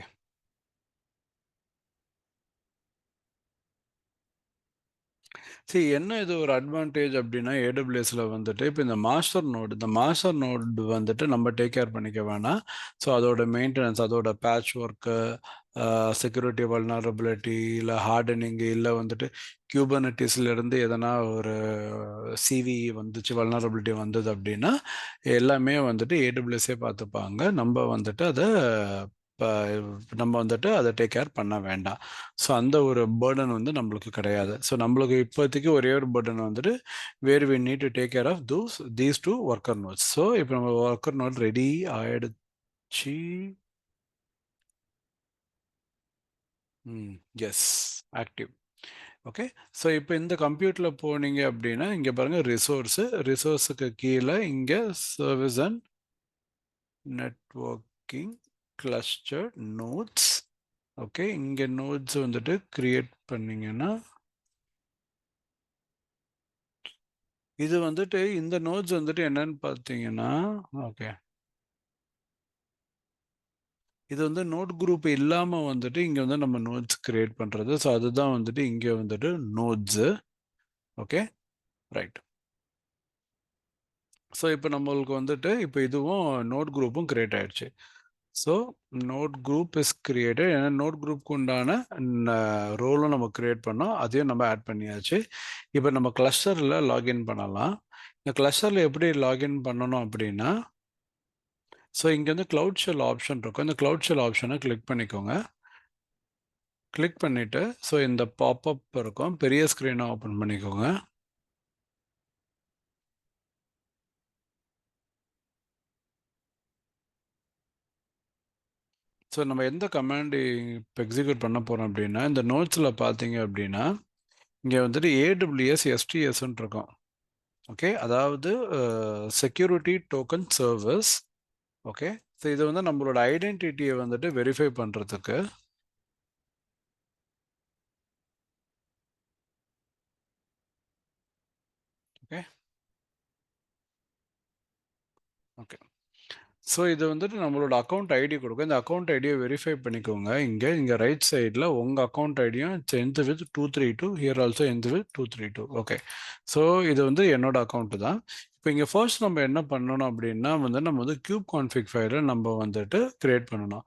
என்ன இது ஒரு அட்வான்டேஜ் அப்படின்னா ஏடபிள்யூஎஸ்ல வந்துட்டு இப்போ இந்த மாஸ்டர் நோடு வந்துட்டு நம்ம டேக் கேர் பண்ணிக்க வேணாம். ஸோ அதோட மெயின்டெனன்ஸ், அதோட பேட்ச் ஒர்க்கு, செக்யூரிட்டி வல்னரபிலிட்டி, இல்லை ஹார்டனிங்கு, இல்லை வந்துட்டு கியூபர்னட்டிஸ்ல இருந்து எதனா ஒரு சிவி வந்துச்சு, வல்னரபிலிட்டி வந்தது அப்படின்னா எல்லாமே வந்துட்டு ஏடபிள்யூஎஸ்ஸே பார்த்துப்பாங்க. நம்ம வந்துட்டு அதை டேக் கேர் பண்ண வேண்டாம். ஸோ அந்த ஒரு பேர்டன் வந்து நம்மளுக்கு கிடையாது. ஸோ நம்மளுக்கு இப்போதைக்கு ஒரே ஒரு பேர்டன் வந்துட்டு where we need to take care of these two worker nodes. So இப்போ நம்ம ஒர்க்கர் நோட் ரெடி ஆயிடுச்சு. Yes, active. ஓகே. ஸோ இப்போ இந்த கம்ப்யூட்டரில் போனீங்க அப்படின்னா இங்கே பாருங்கள் ரிசோர்ஸுக்கு கீழே இங்கே service and networking cluster notes. Okay, இங்கே நோட்ஸ் வந்துட்டு கிரியேட் பண்ணீங்கன்னா இது வந்துட்டு இந்த நோட்ஸ் வந்துட்டு என்னன்னு பார்த்தீங்கன்னா, ஓகே, இது வந்து நோட் குரூப் இல்லாமல் வந்துட்டு இங்கே வந்து நம்ம நோட்ஸ் கிரியேட் பண்ணுறது. ஸோ அதுதான் வந்துட்டு இங்கே வந்துட்டு நோட்ஸு. Okay, right. ஸோ இப்போ நம்மளுக்கு வந்துட்டு இப்போ இதுவும் நோட் குரூப்பும் கிரியேட் ஆயிடுச்சு. So node group is created. ஏன்னா நோட் குரூப்புக்கு உண்டான ரோலும் நம்ம கிரியேட் பண்ணோம், அதையும் நம்ம ஆட் பண்ணியாச்சு. இப்போ நம்ம கிளஸ்டரில் லாகின் பண்ணலாம். இந்த கிளஸ்டரில் எப்படி லாகின் பண்ணணும் அப்படின்னா, ஸோ இங்கே வந்து க்ளவுட் ஷெல் ஆப்ஷன் இருக்கும். இந்த க்ளவுட் ஷெல் ஆப்ஷனை கிளிக் பண்ணிக்கோங்க. கிளிக் பண்ணிவிட்டு ஸோ இந்த பாப்அப் இருக்கும், பெரிய ஸ்க்ரீனை ஓப்பன் பண்ணிக்கோங்க. ஸோ நம்ம எந்த கமாண்ட் இப்போ எக்ஸிக்யூட் பண்ண போகிறோம் அப்படின்னா, இந்த நோட்ஸில் பார்த்தீங்க அப்படின்னா இங்கே வந்துட்டு ஏடபிள்யூஎஸ் எஸ்டிஎஸ்ன்னு இருக்கும். ஓகே, அதாவது security token service. Okay, so இது வந்து நம்மளோட ஐடென்டிட்டியை வந்துட்டு வெரிஃபை பண்ணுறதுக்கு. Okay, okay. ஸோ இது வந்துட்டு நம்மளோட அக்கௌண்ட் ஐடி கொடுக்கும். இந்த அக்கௌண்ட் ஐடியை வெரிஃபை பண்ணிக்கோங்க. இங்கே ரைட் சைடில் உங்கள் அக்கௌண்ட் ஐடியும் எந்த வித் 232, ஹியர் ஆல்சோ எந்த வித் 232. ஓகே, ஸோ இது வந்து என்னோட அக்கௌண்ட்டு தான். இப்போ இங்கே ஃபர்ஸ்ட் நம்ம என்ன பண்ணணும் அப்படின்னா வந்து நம்ம வந்து கியூப் கான்ஃபிக் ஃபைலை நம்ம வந்துட்டு கிரியேட் பண்ணணும்.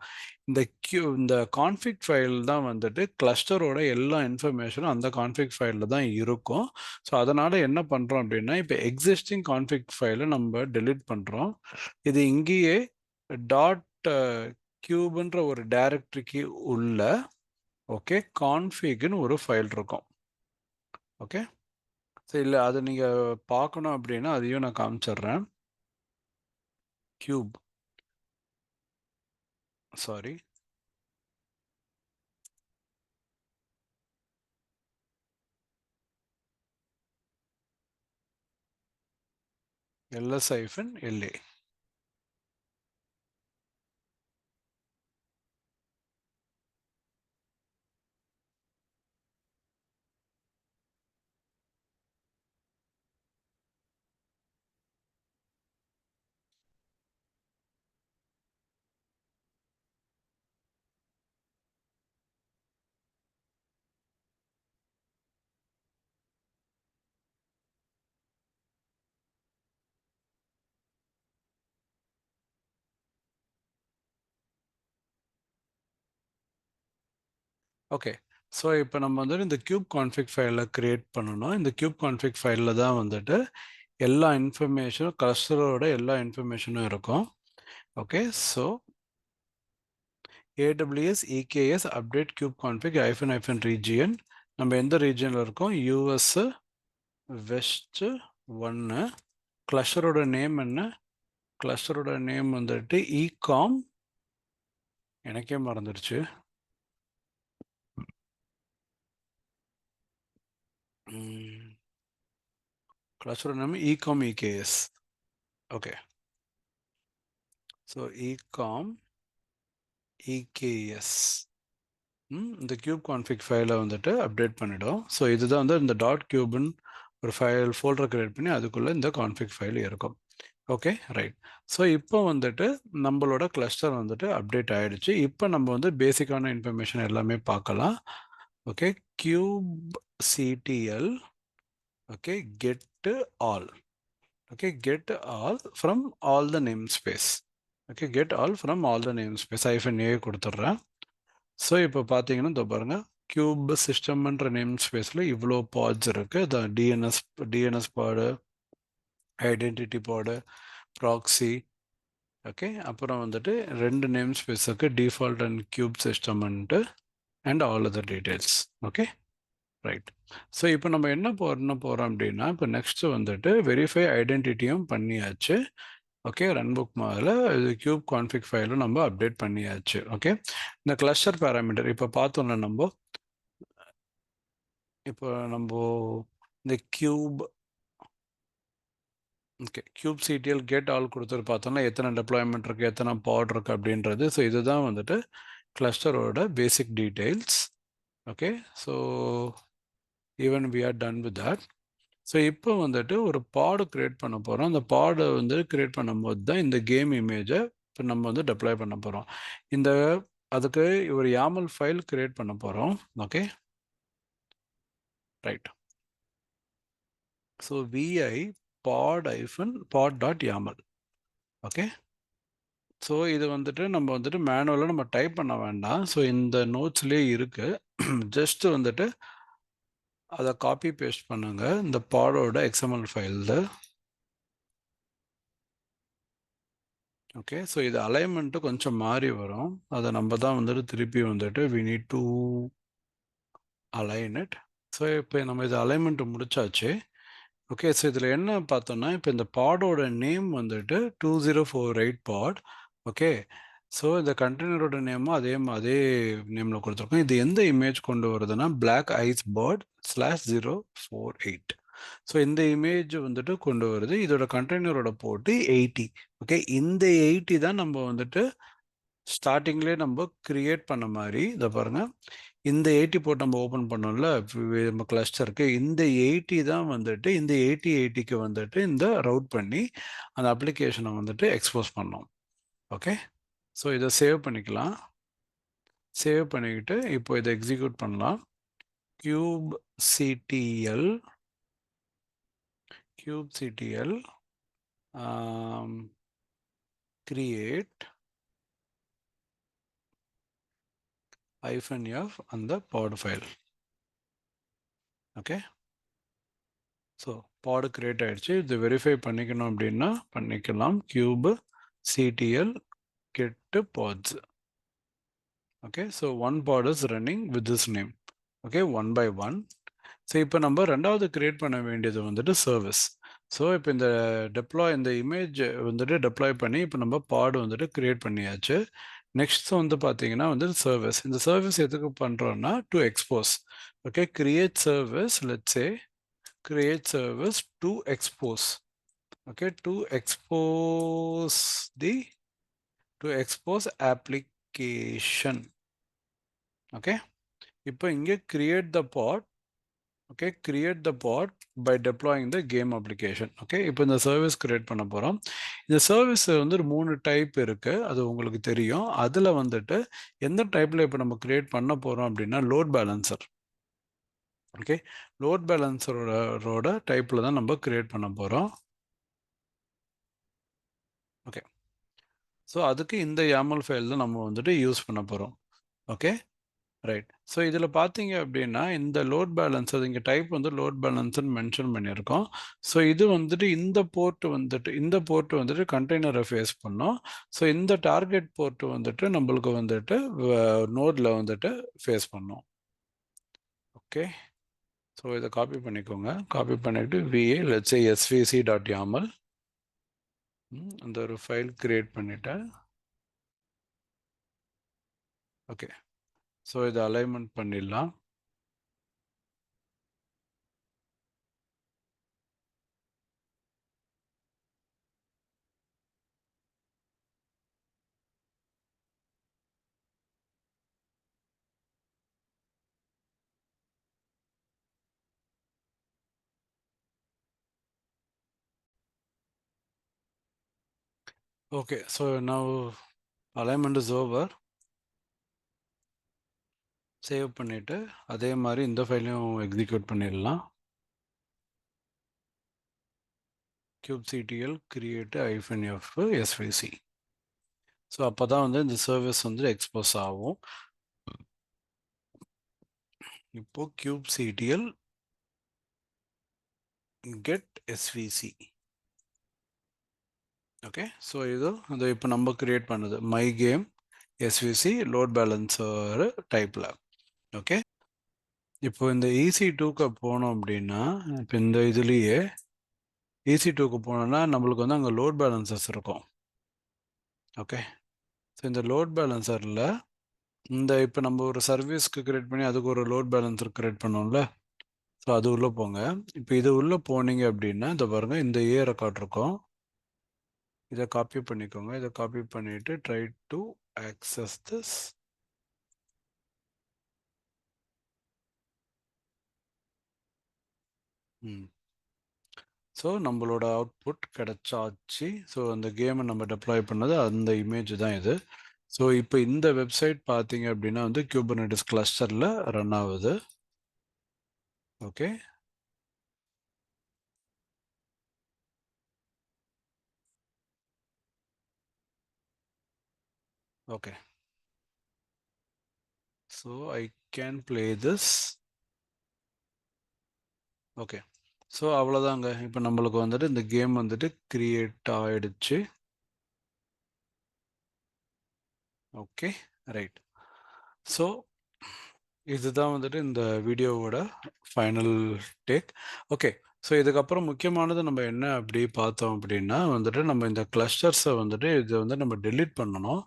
இந்த கான்ஃபிக் ஃபைல் தான் வந்துட்டு கிளஸ்டரோட எல்லா இன்ஃபர்மேஷனும் அந்த கான்ஃபிக் ஃபைலில் தான் இருக்கும். ஸோ அதனால் என்ன பண்ணுறோம் அப்படின்னா இப்போ எக்ஸிஸ்டிங் கான்ஃபிக் ஃபைலை நம்ம டெலீட் பண்ணுறோம். இது இங்கேயே டாட் கியூப்ன்ற ஒரு டைரக்டரிக்கு உள்ள ஓகே கான்ஃபிக்னு ஒரு ஃபைல் இருக்கும். ஓகே, ஸோ இல்லை அதை நீங்கள் பார்க்கணும் அப்படின்னா அதையும் நான் காமிச்சிட்றேன். Kube, sorry, ls-la. Okay, so இப்போ நம்ம வந்துட்டு இந்த கியூப் கான்ஃபிக் ஃபைலை கிரியேட் பண்ணணும். இந்த கியூப் கான்ஃபிக் ஃபைலில் தான் வந்துட்டு எல்லா இன்ஃபர்மேஷனும் கிளஸ்டரோட எல்லா இன்ஃபர்மேஷனும் இருக்கும். Okay, so AWS EKS update cube config - region. நம்ம எந்த ரீஜனில் இருக்கோம்? US west 1. கிளஸ்டரோட நேம் என்ன? கிளஸ்டரோட நேம் வந்துட்டு இகாம், எனக்கே மறந்துடுச்சு. கிளஸ்டரோட name ecom EKS. Okay, so ecom EKS இந்த கியூப் கான்ஃபிக் ஃபைலை வந்துட்டு அப்டேட் பண்ணிடும். ஸோ இதுதான் வந்து இந்த டாட் கியூப்னு ஒரு ஃபோல்டர் கிரியேட் பண்ணி அதுக்குள்ளே இந்த கான்ஃபிக் ஃபைல் இருக்கும். Okay, right. ஸோ இப்போ வந்துட்டு நம்மளோட கிளஸ்டர் வந்துட்டு அப்டேட் ஆகிடுச்சு. இப்போ நம்ம வந்து பேசிக்கான இன்ஃபர்மேஷன் எல்லாமே பார்க்கலாம். Okay, cube CTL Okay, get all. Okay, get all from all the namespace. Okay, get all from all the namespace. -a கொடுத்துட்றேன். ஸோ இப்போ பார்த்தீங்கன்னா இதோ பாருங்க, கியூப் சிஸ்டம்ன்ற நேம் ஸ்பேஸில் இவ்வளோ பாட்ஸ் இருக்குது. The DNS pod, identity pod, proxy. Okay, அப்புறம் வந்துட்டு 2 நேம் ஸ்பேஸுக்கு டிஃபால்ட் அண்ட் கியூப் சிஸ்டம்ன்ட்டு and all other details. Okay, right. So இப்போ நம்ம என்ன பண்ண போகிறோம் அப்படின்னா, இப்போ நெக்ஸ்ட்டு வந்துட்டு வெரிஃபை ஐடென்டிட்டியும் பண்ணியாச்சு. ஓகே, ரன்புக் மாதிரில இது கியூப் கான்ஃபிக் ஃபைலும் நம்ம அப்டேட் பண்ணியாச்சு. ஓகே, இந்த கிளஸ்டர் பேராமீட்டர் இப்போ பார்த்தோம்னா நம்ம இந்த கியூப் சிடிஎல் கெட் ஆல் கொடுத்துட்டு பார்த்தோம்னா எத்தனை டெப்ளாய்மெண்ட் இருக்குது, எத்தனை பாட் இருக்குது அப்படின்றது. ஸோ இதுதான் வந்துட்டு கிளஸ்டரோட basic details. Okay, so even we are done with that. So இப்போ வந்துட்டு ஒரு பாடு கிரியேட் பண்ண போகிறோம். அந்த பாடை வந்து கிரியேட் பண்ணும்போது தான் இந்த கேம் இமேஜை இப்போ நம்ம வந்து டெப்ளாய் பண்ண போகிறோம். அதுக்கு ஒரு YAML ஃபைல் கிரியேட் பண்ண போகிறோம். Okay, right. So vi pod-pod.yaml. Okay, so இது வந்துட்டு நம்ம வந்துட்டு மேனுவலாக நம்ம டைப் பண்ண வேண்டாம். ஸோ இந்த நோட்ஸ்லேயே இருக்குது. ஜஸ்ட் வந்துட்டு அதை காப்பி பேஸ்ட் பண்ணுங்க இந்த பாடோட XML ஃபைலில். ஓகே, ஸோ இது அலைன்மெண்ட்டு கொஞ்சம் மாறி வரும். அதை நம்ம தான் வந்துட்டு திருப்பி வந்துட்டு we need to align it. So இப்போ நம்ம இது அலைன்மெண்ட்டு முடிச்சாச்சு. ஓகே, ஸோ இதில் என்ன பார்த்தோம்னா, இப்போ இந்த பாடோட நேம் வந்துட்டு 2048 பாட். ஓகே, ஸோ இந்த கண்டெய்னரோட நேமும் அதே நேமில் கொடுத்துருக்கோம். இது எந்த இமேஜ் கொண்டு வருதுன்னா Black Ice Bird /048. ஸோ இந்த இமேஜ் வந்துட்டு கொண்டு வருது. இதோட கண்டெய்னரோட போர்ட்டு 80. ஓகே, இந்த 80 தான் நம்ம வந்துட்டு ஸ்டார்டிங்லேயே நம்ம கிரியேட் பண்ண மாதிரி. இதை பாருங்க, இந்த 80 போர்ட் நம்ம ஓப்பன் பண்ணோம்ல நம்ம கிளஸ்டருக்கு, இந்த 80 தான் வந்துட்டு இந்த 80க்கு வந்துட்டு இந்த ரவுட் பண்ணி அந்த அப்ளிகேஷனை வந்துட்டு எக்ஸ்போஸ் பண்ணோம். ஓகே, ஸோ இதை சேவ் பண்ணிக்கலாம். சேவ் பண்ணிக்கிட்டு இப்போ இதை எக்ஸிக்யூட் பண்ணலாம். kubectl create -f அந்த பாட் ஃபைல். ஓகே, ஸோ பாடு கிரியேட் ஆகிடுச்சு. இது வெரிஃபை பண்ணிக்கணும் அப்படின்னா பண்ணிக்கலாம். kubectl get pods. Okay, so 1 pod is running with this name. Okay, 1 by 1. So இப்போ நம்ம ரெண்டாவது கிரியேட் பண்ண வேண்டியது வந்துட்டு சர்வீஸ். ஸோ இப்போ இந்த இமேஜ் வந்துட்டு டெப்ளாய் பண்ணி இப்போ நம்ம பாடு வந்துட்டு கிரியேட் பண்ணியாச்சு. நெக்ஸ்ட் வந்து பார்த்தீங்கன்னா வந்து சர்வீஸ். இந்த சர்வீஸ் எதுக்கு பண்ணுறோன்னா to expose. Okay, create service, let's say create service to expose. Okay, to expose application. Okay, இப்போ இங்கே create the pod. Okay, create the pod by deploying the game application. Okay, இப்போ இந்த சர்வீஸ் கிரியேட் பண்ண போகிறோம். இந்த சர்வீஸ் வந்து 3 டைப் இருக்கு, அது உங்களுக்கு தெரியும். அதில் வந்துட்டு எந்த டைப்பில் இப்போ நம்ம கிரியேட் பண்ண போகிறோம் அப்படின்னா லோட் பேலன்சர். ஓகே, லோட் பேலன்சரோட டைப்பில் தான் நம்ம கிரியேட் பண்ண போகிறோம். ஓகே, ஸோ அதுக்கு இந்த YAML ஃபைல் தான் நம்ம வந்துட்டு யூஸ் பண்ண போகிறோம். Okay, right. ஸோ இதில் பார்த்தீங்க அப்படின்னா இந்த லோட் பேலன்சர் இங்கே டைப் வந்து லோட் பேலன்சர்னு மென்ஷன் பண்ணியிருக்கோம். ஸோ இது வந்துட்டு இந்த போர்ட் வந்துட்டு கண்டெய்னரை ஃபேஸ் பண்ணோம். ஸோ இந்த டார்கெட் போர்ட் வந்துட்டு நம்மளுக்கு வந்துட்டு நோடில் வந்துட்டு ஃபேஸ் பண்ணோம். ஓகே, ஸோ இதை காப்பி பண்ணிக்கோங்க. காப்பி பண்ணிவிட்டு VA let's say svc.yaml அந்த ஒரு ஃபைல் கிரியேட் பண்ணிட்டேன். ஓகே, ஸோ இதை அலைன்மெண்ட் பண்ணிடலாம். Okay, so now alignment is over. Save பண்ணிவிட்டு அதே மாதிரி இந்த ஃபைலையும் எக்ஸிக்யூட் பண்ணிடலாம். kubectl create -f svc. So அப்போ தான் வந்து இந்த சர்வீஸ் வந்து எக்ஸ்போஸ் ஆகும். இப்போ kubectl get svc. Okay, so இது இப்போ நம்ம கிரியேட் பண்ணுது my game svc load balancer டைப்பில். ஓகே, இப்போ இந்த EC2க்கு போனோம் அப்படின்னா, இப்போ இந்த இதுலேயே EC2க்கு போனோம்னா நம்மளுக்கு வந்து அங்கே லோட் பேலன்சர்ஸ் இருக்கும். ஓகே, ஸோ இந்த லோட் பேலன்சரில் இப்போ நம்ம ஒரு சர்வீஸ்க்கு கிரியேட் பண்ணி அதுக்கு ஒரு லோட் பேலன்சர் கிரியேட் பண்ணோம்ல, ஸோ அது உள்ளே போங்க. இப்போ இது உள்ளே போனீங்க அப்படின்னா இந்த பாருங்க, இந்த ஏ ரெக்கார்ட் இருக்கும். இதை காப்பி பண்ணிக்கோங்க. இதை காப்பி பண்ணிட்டு try to access this. So நம்மளோட அவுட்புட் கிடைச்சாச்சு. ஸோ அந்த கேமை நம்ம டெப்ளாய் பண்ணது அந்த இமேஜ் தான் இது. ஸோ இப்போ இந்த வெப்சைட் பார்த்தீங்க அப்படின்னா வந்து குபர்நெட்டிஸ் கிளஸ்டரில் ரன் ஆகுது. Okay, okay, so I can play this. Okay, so அவ்வளோதாங்க. இப்போ நம்மளுக்கு வந்துட்டு இந்த கேம் வந்துட்டு கிரியேட் ஆகிடுச்சு. Okay, right. ஸோ இதுதான் வந்துட்டு இந்த வீடியோவோட ஃபைனல் டேக். ஓகே, ஸோ இதுக்கப்புறம் முக்கியமானது நம்ம என்ன அப்படி பார்த்தோம் அப்படின்னா வந்துட்டு நம்ம இந்த கிளஸ்டர்ஸை வந்துட்டு இதை வந்து நம்ம டெலீட் பண்ணணும்.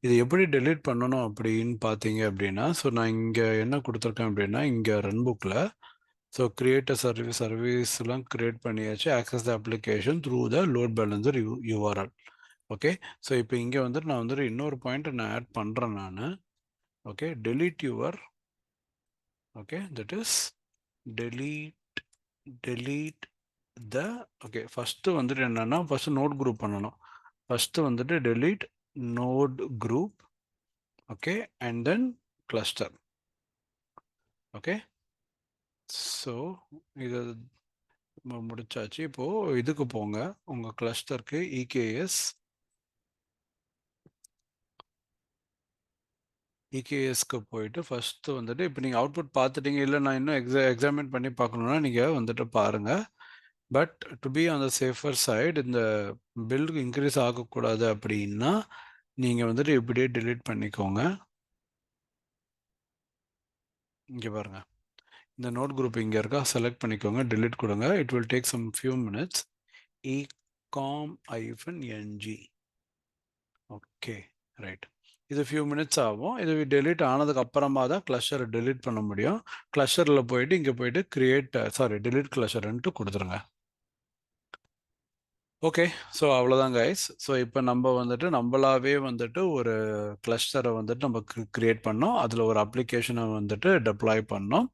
இது எப்படி டெலீட் பண்ணணும் அப்படின்னு பார்த்தீங்க அப்படின்னா, ஸோ நான் இங்கே என்ன கொடுத்துருக்கேன் அப்படின்னா, இங்கே ரன் புக்கில் ஸோ கிரியேட் அ சர்வீஸ்லாம் கிரியேட் பண்ணியாச்சு. Access the application through the load balancer URL. Okay, so இப்போ இங்கே வந்துட்டு நான் வந்துட்டு இன்னொரு பாயிண்ட் நான் ஆட் பண்ணுறேன் நான். Okay, delete your, okay, that is delete the, okay, first வந்துட்டு என்னன்னா first node group பண்ணணும். first வந்துட்டு delete node group, okay, and then cluster. okay, so இது முடிச்சாச்சு. இப்போ இதுக்கு போங்க, உங்க கிளஸ்டருக்கு EKSக்கு போயிட்டு ஃபர்ஸ்ட் வந்துட்டு இப்போ நீங்கள் அவுட்புட் பார்த்துட்டீங்க. இல்லை நான் இன்னும் எக்ஸாமின் பண்ணி பார்க்கணுன்னா நீங்கள் வந்துட்டு பாருங்கள். But to be on the safer side, இந்த பில்டு இன்க்ரீஸ் ஆகக்கூடாது அப்படின்னா நீங்கள் வந்துட்டு இப்படியே delete பண்ணிக்கோங்க. இங்கே பாருங்க, இந்த நோட் குரூப் இங்கே இருக்கா, செலக்ட் பண்ணிக்கோங்க, delete கொடுங்க. It will take some few minutes. ecom-ng. Okay, right. இது ஃபியூ மினிட்ஸ் ஆகும். இது டெலீட் ஆனதுக்கு அப்புறமா தான் கிளஸ்டரை டெலீட் பண்ண முடியும். கிளஸ்டரில் போயிட்டு இங்கே போயிட்டு delete கிளஸ்டர்ன்ட்டு கொடுத்துருங்க. ஓகே, ஸோ அவ்வளோதான் கைஸ். ஸோ இப்போ நம்ம வந்துட்டு நம்மளாவே வந்துட்டு ஒரு கிளஸ்டரை வந்துட்டு நம்ம கிரியேட் பண்ணோம். அதில் ஒரு அப்ளிகேஷனை வந்துட்டு டெப்ளாய் பண்ணோம்.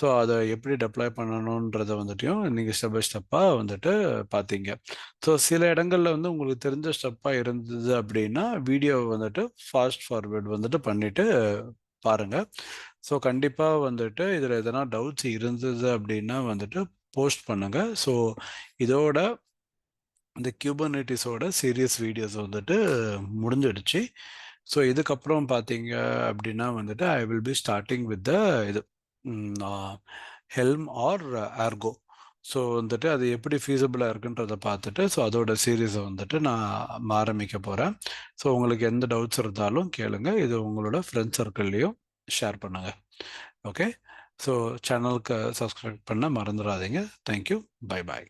ஸோ அதை எப்படி டெப்ளாய் பண்ணணுன்றதை வந்துட்டையும் நீங்கள் ஸ்டெப் பை ஸ்டெப்பாக வந்துட்டு பார்த்தீங்க. ஸோ சில இடங்களில் வந்து உங்களுக்கு தெரிஞ்ச ஸ்டெப்பாக இருந்தது அப்படின்னா வீடியோவை வந்துட்டு ஃபாஸ்ட் ஃபார்வேர்ட் வந்துட்டு பண்ணிவிட்டு பாருங்கள். ஸோ கண்டிப்பாக வந்துட்டு இதில் எதனா டவுட்ஸ் இருந்தது அப்படின்னா வந்துட்டு போஸ்ட் பண்ணுங்கள். ஸோ இதோட இந்த கியூபர்நெட்டிஸோட சீரியஸ் வீடியோஸ் வந்துட்டு முடிஞ்சிடுச்சு. ஸோ இதுக்கப்புறம் பார்த்தீங்க அப்படின்னா வந்துட்டு I will be starting with the இது ஹெல்ம் ஆர் ஆர்கோ. ஸோ வந்துட்டு அது எப்படி ஃபீஸபிளாக இருக்குன்றதை பார்த்துட்டு ஸோ அதோட சீரீஸை வந்துட்டு நான் ஆரம்பிக்க போகிறேன். ஸோ உங்களுக்கு எந்த டவுட்ஸ் இருந்தாலும் கேளுங்க. இது உங்களோட ஃப்ரெண்ட்ஸ் சர்க்கிள்லேயும் ஷேர் பண்ணுங்கள். ஓகே, ஸோ சேனலுக்கு சப்ஸ்கிரைப் பண்ண மறந்துடாதீங்க. Thank you, bye bye.